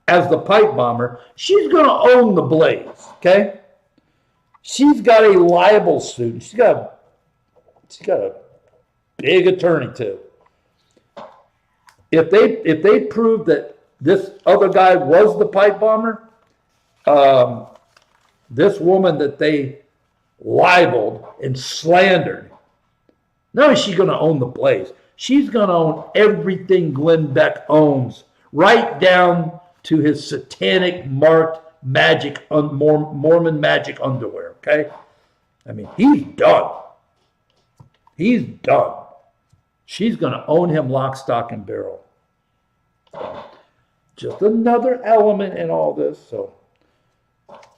as the pipe bomber, she's going to own the Blaze, okay? She's got a libel suit. She's got a big attorney too. If they prove that this other guy was the pipe bomber, this woman that they libeled and slandered, not only is she going to own the Blaze, she's going to own everything Glenn Beck owns, right down to his satanic marked magic, Mormon magic underwear, okay? He's done. He's done. She's going to own him lock, stock, and barrel. Just another element in all this. So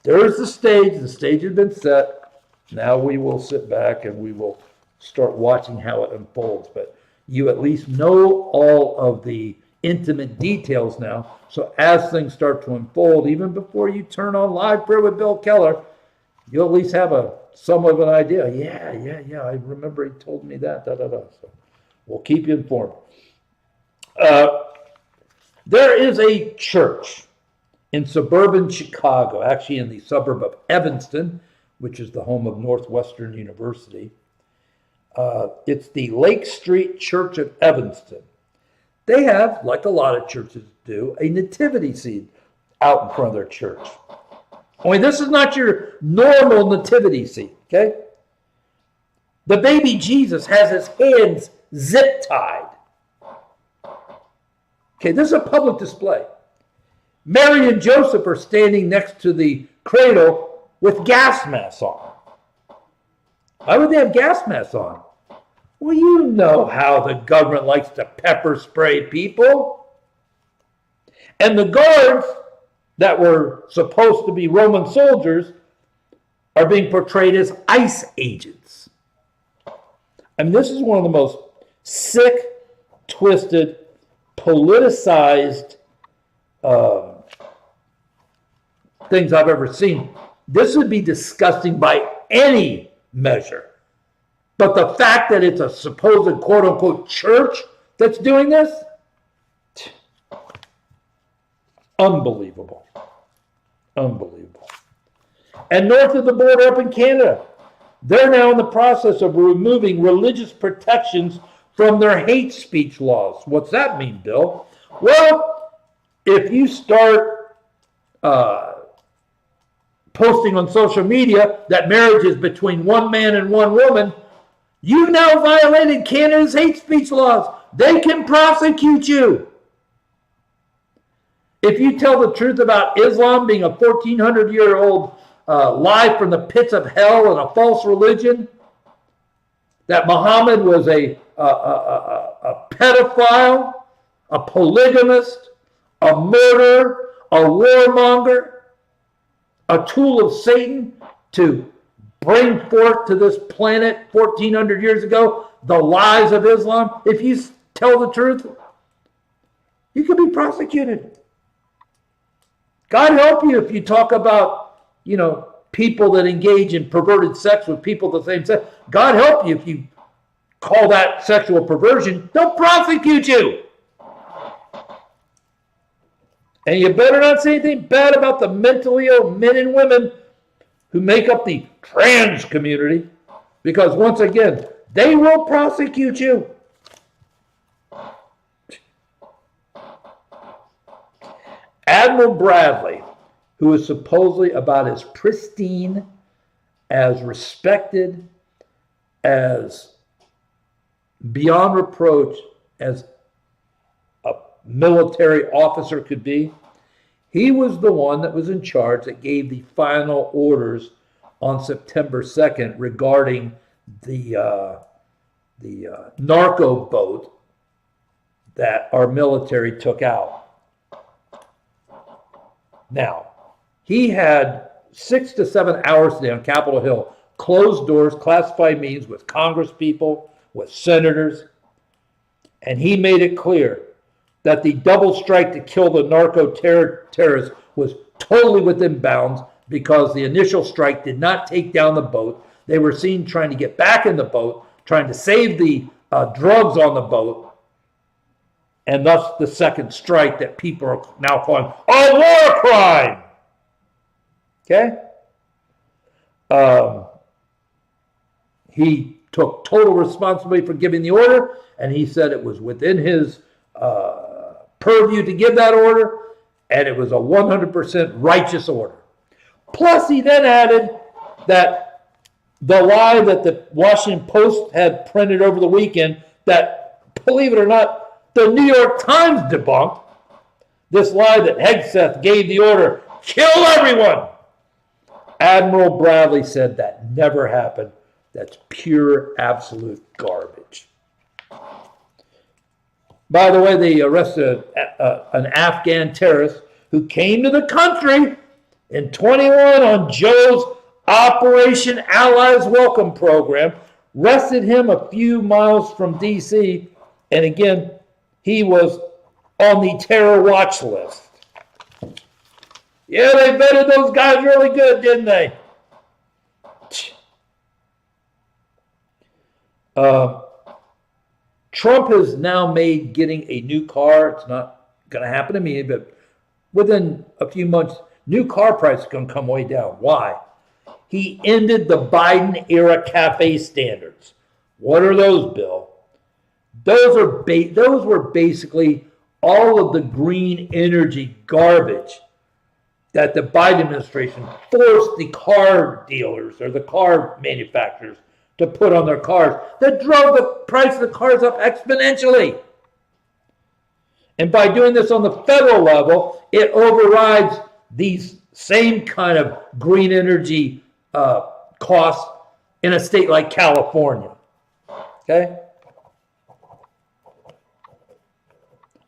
there's the stage. The stage has been set. Now we will sit back and we will start watching how it unfolds. But you at least know all of the intimate details now. So as things start to unfold, even before you turn on Live Prayer with Bill Keller, you'll at least have some of an idea. Yeah. I remember he told me that. So we'll keep you informed. There is a church in suburban Chicago, actually in the suburb of Evanston, which is the home of Northwestern University. It's the Lake Street Church of Evanston. They have, like a lot of churches do, a nativity scene out in front of their church. Only this is not your normal nativity scene, okay? The baby Jesus has his hands zip-tied. Okay, this is a public display. Mary and Joseph are standing next to the cradle with gas masks on. Why would they have gas masks on? Well, you know how the government likes to pepper spray people. And the guards that were supposed to be Roman soldiers are being portrayed as ICE agents. And this is one of the most sick, twisted, politicized things I've ever seen. This would be disgusting by any measure. But the fact that it's a supposed quote-unquote church that's doing this, unbelievable. Unbelievable. And north of the border up in Canada, they're now in the process of removing religious protections from their hate speech laws. What's that mean, Bill? Well, if you start posting on social media that marriage is between one man and one woman, you've now violated Canada's hate speech laws. They can prosecute you. If you tell the truth about Islam being a 1,400-year-old lie from the pits of hell and a false religion, that Muhammad was a pedophile, a polygamist, a murderer, a warmonger, a tool of Satan to bring forth to this planet 1,400 years ago the lies of Islam, if you tell the truth, you could be prosecuted. God help you if you talk about, people that engage in perverted sex with people of the same sex. God help you if you call that sexual perversion. They'll prosecute you. And you better not say anything bad about the mentally ill men and women who make up the trans community, because once again, they will prosecute you. Admiral Bradley, who is supposedly about as pristine, as respected, as beyond reproach as a military officer could be, he was the one that was in charge that gave the final orders on September 2nd regarding the narco boat that our military took out. Now, he had 6 to 7 hours a day on Capitol Hill, closed doors, classified meetings with Congress people, with senators, and he made it clear that the double strike to kill the narco terrorists was totally within bounds, because the initial strike did not take down the boat. They were seen trying to get back in the boat, trying to save the drugs on the boat, and thus the second strike that people are now calling a war crime. Okay? He took total responsibility for giving the order, and he said it was within his purview to give that order, and it was a 100% righteous order. Plus, he then added that the lie that the Washington Post had printed over the weekend, that, believe it or not, the New York Times debunked, this lie that Hegseth gave the order, kill everyone. Admiral Bradley said that never happened. That's pure, absolute garbage. By the way, they arrested an Afghan terrorist who came to the country in 21 on Joe's Operation Allies Welcome program, arrested him a few miles from D.C., and again, he was on the terror watch list. Yeah, they vetted those guys really good, didn't they? Trump has now made getting a new car, it's not going to happen to me, but within a few months, new car prices are going to come way down. Why? He ended the Biden-era CAFE standards. What are those, Bill? Those were basically all of the green energy garbage that the Biden administration forced the car dealers or the car manufacturers to put on their cars, that drove the price of the cars up exponentially. And by doing this on the federal level, it overrides these same kind of green energy costs in a state like California. Okay?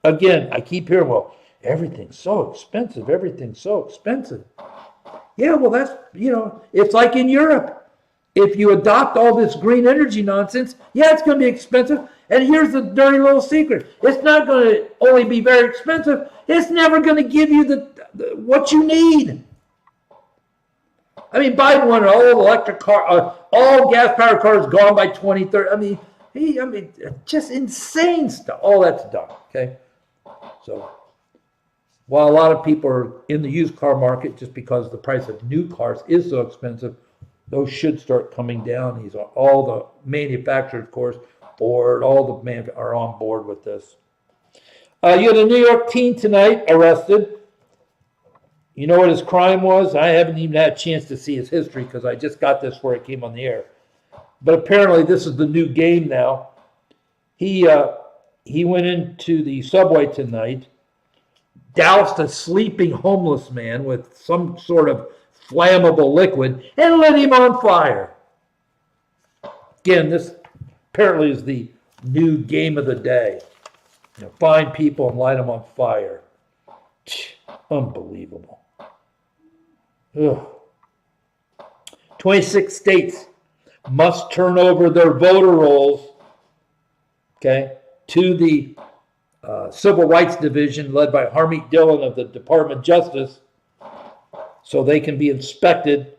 Again, I keep hearing, well, everything's so expensive. Everything's so expensive. Yeah, well, that's, it's like in Europe. If you adopt all this green energy nonsense, yeah, it's going to be expensive. And here's the dirty little secret. It's not going to only be very expensive. It's never going to give you the what you need. I mean, Biden wanted all electric car, all gas-powered cars gone by 2030. I mean, just insane stuff. All that's done, okay? So while a lot of people are in the used car market just because the price of new cars is so expensive, those should start coming down. These are all the manufacturers, of course, Ford, all the men are on board with this. You had a New York teen tonight arrested. You know what his crime was? I haven't even had a chance to see his history because I just got this before it came on the air. But apparently this is the new game now. He went into the subway tonight, doused a sleeping homeless man with some sort of flammable liquid and lit him on fire. Again, this apparently is the new game of the day. Find people and light them on fire. Unbelievable. Ugh. 26 states must turn over their voter rolls, okay, to the Civil Rights Division led by Harmeet Dillon of the Department of Justice, so they can be inspected,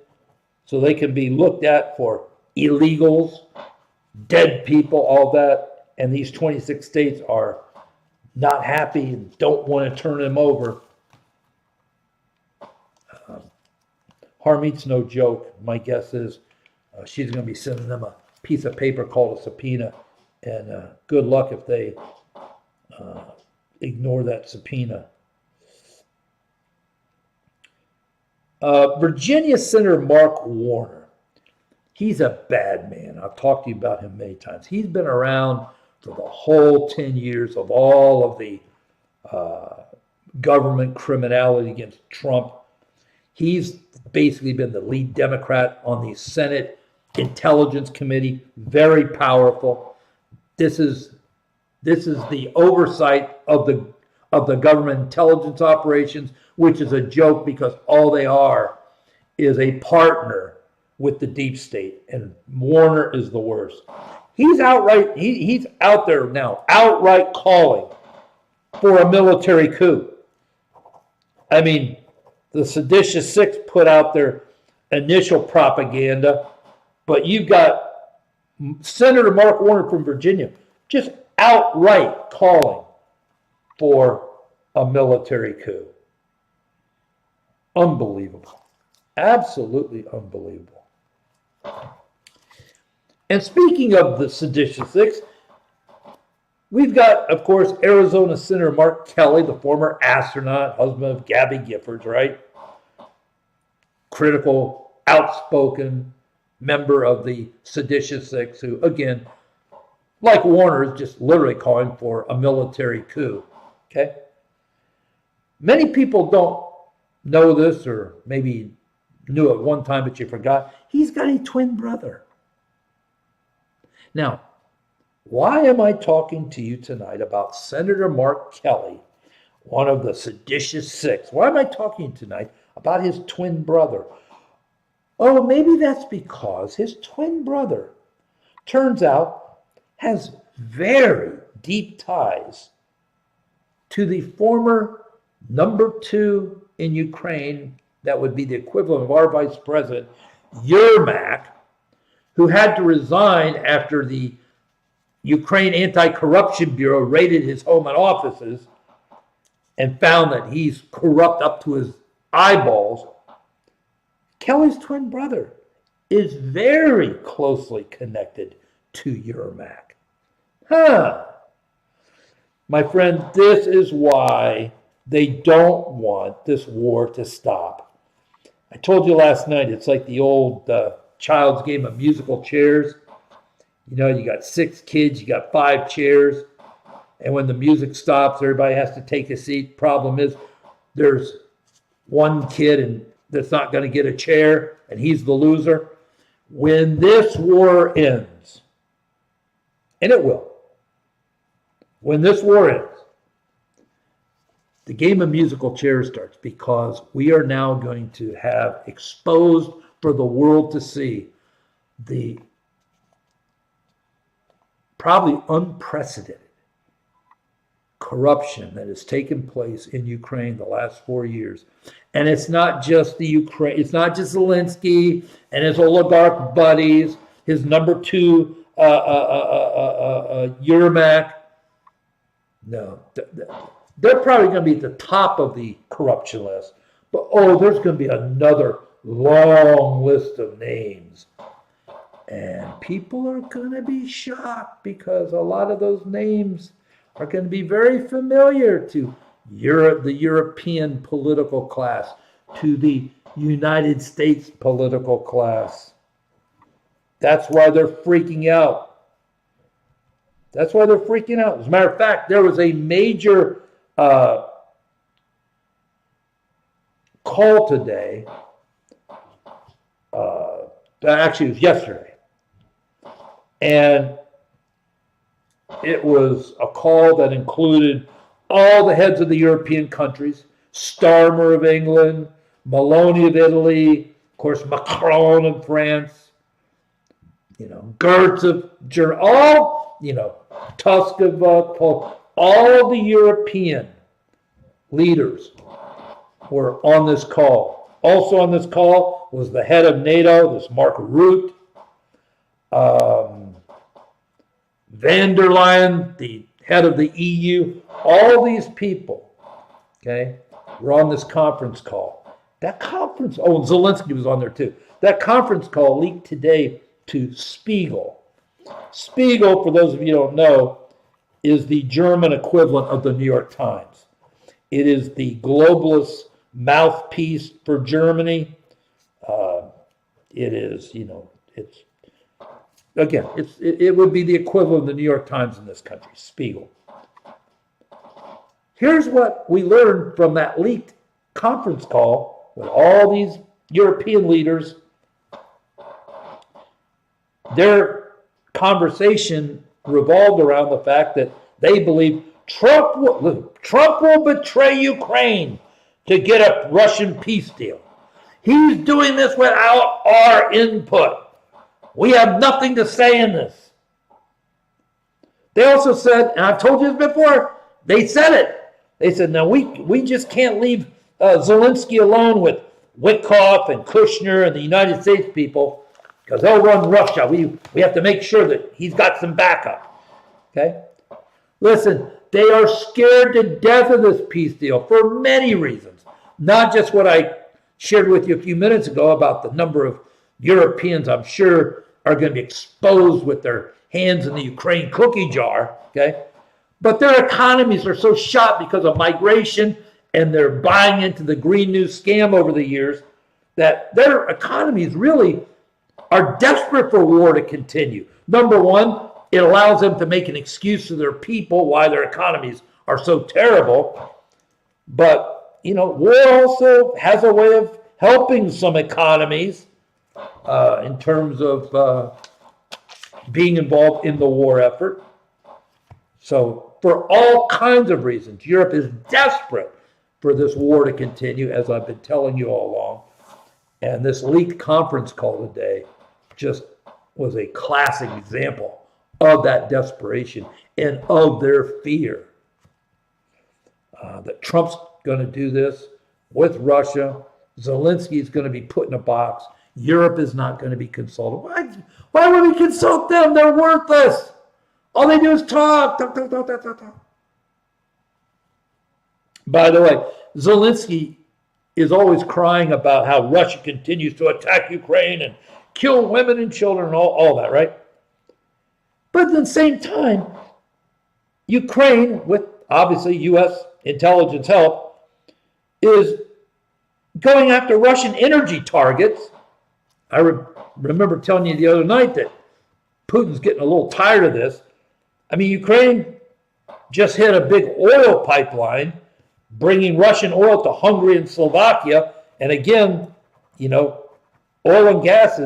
so they can be looked at for illegals, dead people, all that. And these 26 states are not happy and don't want to turn them over. Harmeet's no joke. My guess is she's going to be sending them a piece of paper called a subpoena, and good luck if they ignore that subpoena. Virginia Senator Mark Warner. He's a bad man. I've talked to you about him many times. He's been around for the whole 10 years of all of the government criminality against Trump. He's basically been the lead Democrat on the Senate Intelligence Committee, very powerful. This is the oversight of the government intelligence operations, which is a joke because all they are is a partner with the deep state, and Warner is the worst. He's he's out there now, outright calling for a military coup. I mean, the Seditious Six put out their initial propaganda, but you've got Senator Mark Warner from Virginia just outright calling for a military coup. Unbelievable. Absolutely unbelievable. And speaking of the Seditious Six, we've got, of course, Arizona Senator Mark Kelly, the former astronaut, husband of Gabby Giffords, right? Critical, outspoken member of the Seditious Six, who, again, like Warner, is just literally calling for a military coup. Okay? Many people don't know this, or maybe knew at one time, but you forgot. He's got a twin brother. Now, why am I talking to you tonight about Senator Mark Kelly, one of the Seditious Six? Why am I talking tonight about his twin brother? Oh, maybe that's because his twin brother, turns out, has very deep ties to the former number 2 in Ukraine, that would be the equivalent of our vice president, Yermak, who had to resign after the Ukraine Anti-Corruption Bureau raided his home and offices and found that he's corrupt up to his eyeballs. Kelly's twin brother is very closely connected to Yermak. My friend, this is why they don't want this war to stop. I told you last night, it's like the old child's game of musical chairs. You know, you got 6 kids, you got 5 chairs, and when the music stops, everybody has to take a seat. Problem is, there's one kid that's not going to get a chair, and he's the loser. When this war ends, and it will, when this war ends, the game of musical chairs starts, because we are now going to have exposed for the world to see the probably unprecedented corruption that has taken place in Ukraine the last 4 years. And it's not just the Ukraine, it's not just Zelensky and his oligarch buddies, his number 2, Yermak. No, they're probably going to be at the top of the corruption list. But, there's going to be another long list of names. And people are going to be shocked, because a lot of those names are going to be very familiar to Europe, the European political class, to the United States political class. That's why they're freaking out. That's why they're freaking out. As a matter of fact, there was a major call today. Actually, it was yesterday. And it was a call that included all the heads of the European countries, Starmer of England, Meloni of Italy, of course, Macron of France, Gertz of Germany, all, Tusk of Poland, all the European leaders were on this call. Also on this call was the head of NATO, this Mark Rutte, Van der Leyen, the head of the EU. All these people, okay, were on this conference call. That conference, and Zelensky was on there too. That conference call leaked today to Spiegel. Spiegel, for those of you who don't know, is the German equivalent of the New York Times. It is the globalist mouthpiece for Germany. It is, it would be the equivalent of the New York Times in this country, Spiegel. Here's what we learned from that leaked conference call with all these European leaders. Their conversation revolved around the fact that they believe Trump will betray Ukraine to get a Russian peace deal. He's doing this without our input. We have nothing to say in this. They also said, and I've told you this before, they said it. They said, no, we just can't leave Zelensky alone with Witkoff and Kushner and the United States people because they'll run Russia. We have to make sure that he's got some backup. Okay? Listen, they are scared to death of this peace deal for many reasons. Not just what I shared with you a few minutes ago about the number of Europeans I'm sure are going to be exposed with their hands in the Ukraine cookie jar, okay? But their economies are so shot because of migration and they're buying into the Green New scam over the years that their economies really are desperate for war to continue. Number one, it allows them to make an excuse to their people why their economies are so terrible. But, war also has a way of helping some economies in terms of being involved in the war effort. So for all kinds of reasons, Europe is desperate for this war to continue, as I've been telling you all along. And this leaked conference call today just was a classic example of that desperation and of their fear that Trump's going to do this with Russia. Zelensky is going to be put in a box. Europe is not going to be consulted. Why would we consult them? They're worthless. All they do is talk. By the way, Zelensky is always crying about how Russia continues to attack Ukraine and kill women and children and all that, right? But at the same time, Ukraine, with obviously U.S. intelligence help, is going after Russian energy targets. I remember telling you the other night that Putin's getting a little tired of this. I mean, Ukraine just hit a big oil pipeline, bringing Russian oil to Hungary and Slovakia. And again, oil and gas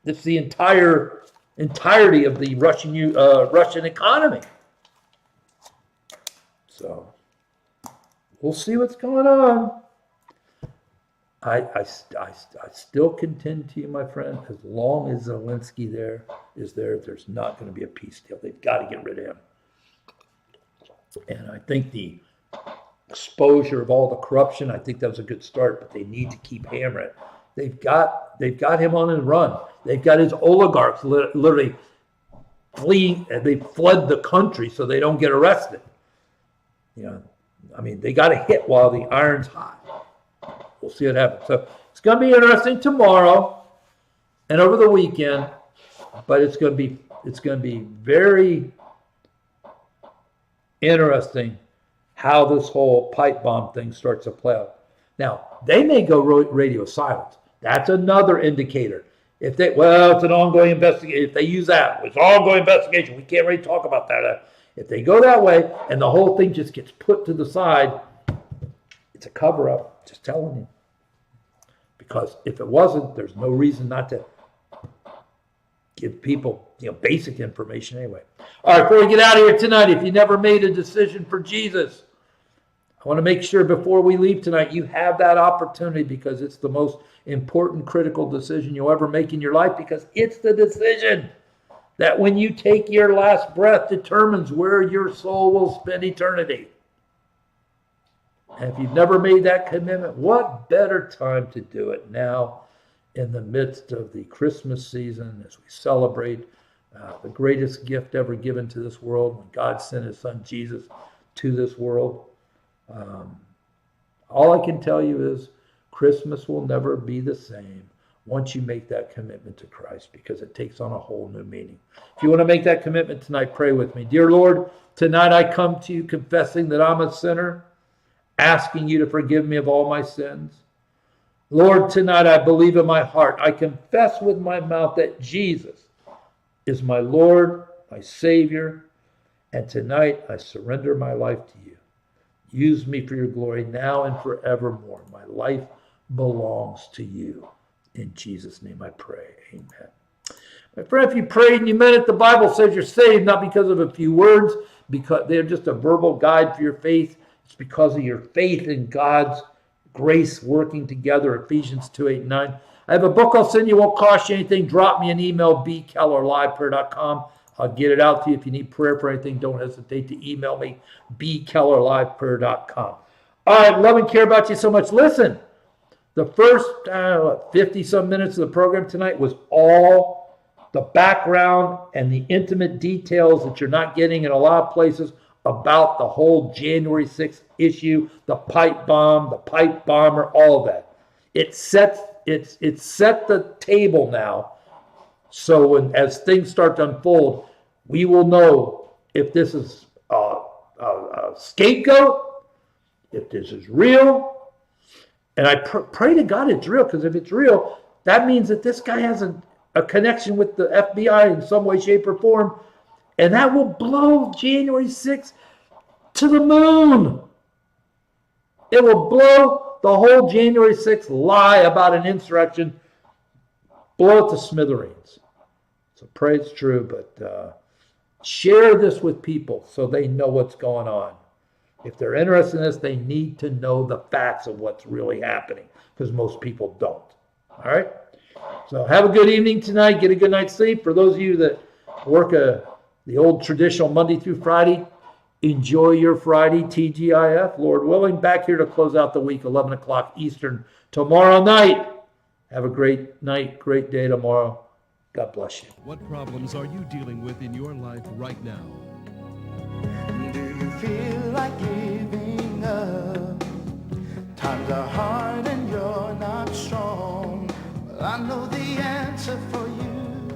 it's the entirety of the Russian economy. So we'll see what's going on. I still contend to you, my friend, as long as Zelensky there's not going to be a peace deal. They've got to get rid of him. And I think the exposure of all the corruption, I think that was a good start, but they need to keep hammering it. They've got him on a run. They've got his oligarchs literally fleeing, and they fled the country so they don't get arrested. They got to hit while the iron's hot. We'll see what happens. So it's going to be interesting tomorrow and over the weekend, but it's going to be very interesting how this whole pipe bomb thing starts to play out. Now, they may go radio silence. That's another indicator. It's an ongoing investigation. If they use that, it's an ongoing investigation. We can't really talk about that. If they go that way and the whole thing just gets put to the side, It's a cover-up, just telling you. Because if it wasn't, there's no reason not to give people, basic information anyway. All right, before we get out of here tonight, if you never made a decision for Jesus, I want to make sure before we leave tonight, you have that opportunity, because it's the most important, critical decision you'll ever make in your life, because it's the decision that when you take your last breath determines where your soul will spend eternity. And if you've never made that commitment, what better time to do it now in the midst of the Christmas season as we celebrate the greatest gift ever given to this world, when God sent his son Jesus to this world. All I can tell you is Christmas will never be the same once you make that commitment to Christ, because it takes on a whole new meaning. If you want to make that commitment tonight, pray with me. Dear Lord, tonight I come to you confessing that I'm a sinner, asking you to forgive me of all my sins. Lord, tonight I believe in my heart, I confess with my mouth that Jesus is my Lord, my Savior, and tonight I surrender my life to you. Use me for your glory now and forevermore. My life belongs to you. In Jesus' name I pray. Amen. My friend, if you prayed and you meant it, the Bible says you're saved, not because of a few words, because they're just a verbal guide for your faith. It's because of your faith in God's grace working together, Ephesians 2:8-9. I have a book I'll send you, won't cost you anything. Drop me an email, bkellerliveprayer.com. I'll get it out to you. If you need prayer for anything, don't hesitate to email me, bkellerliveprayer.com. All right, love and care about you so much. Listen, the first 50-some minutes of the program tonight was all the background and the intimate details that you're not getting in a lot of places about the whole January 6th issue, the pipe bomb, the pipe bomber, all of that. It set the table now. So as things start to unfold, we will know if this is a scapegoat, if this is real. And I pray to God it's real, because if it's real, that means that this guy has a connection with the FBI in some way, shape, or form. And that will blow January 6th to the moon. It will blow the whole January 6th lie about an insurrection, blow it to smithereens. So pray it's true, but share this with people so they know what's going on. If they're interested in this, they need to know the facts of what's really happening, because most people don't. All right? So have a good evening tonight. Get a good night's sleep. For those of you that work the old traditional Monday through Friday, enjoy your Friday, TGIF, Lord willing. Back here to close out the week, 11 o'clock Eastern tomorrow night. Have a great night, great day tomorrow. God bless you. What problems are you dealing with in your life right now? Do you feel like giving up? Times are hard and you're not strong. Well, I know the answer for you,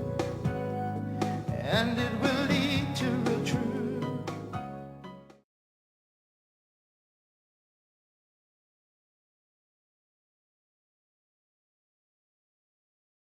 and it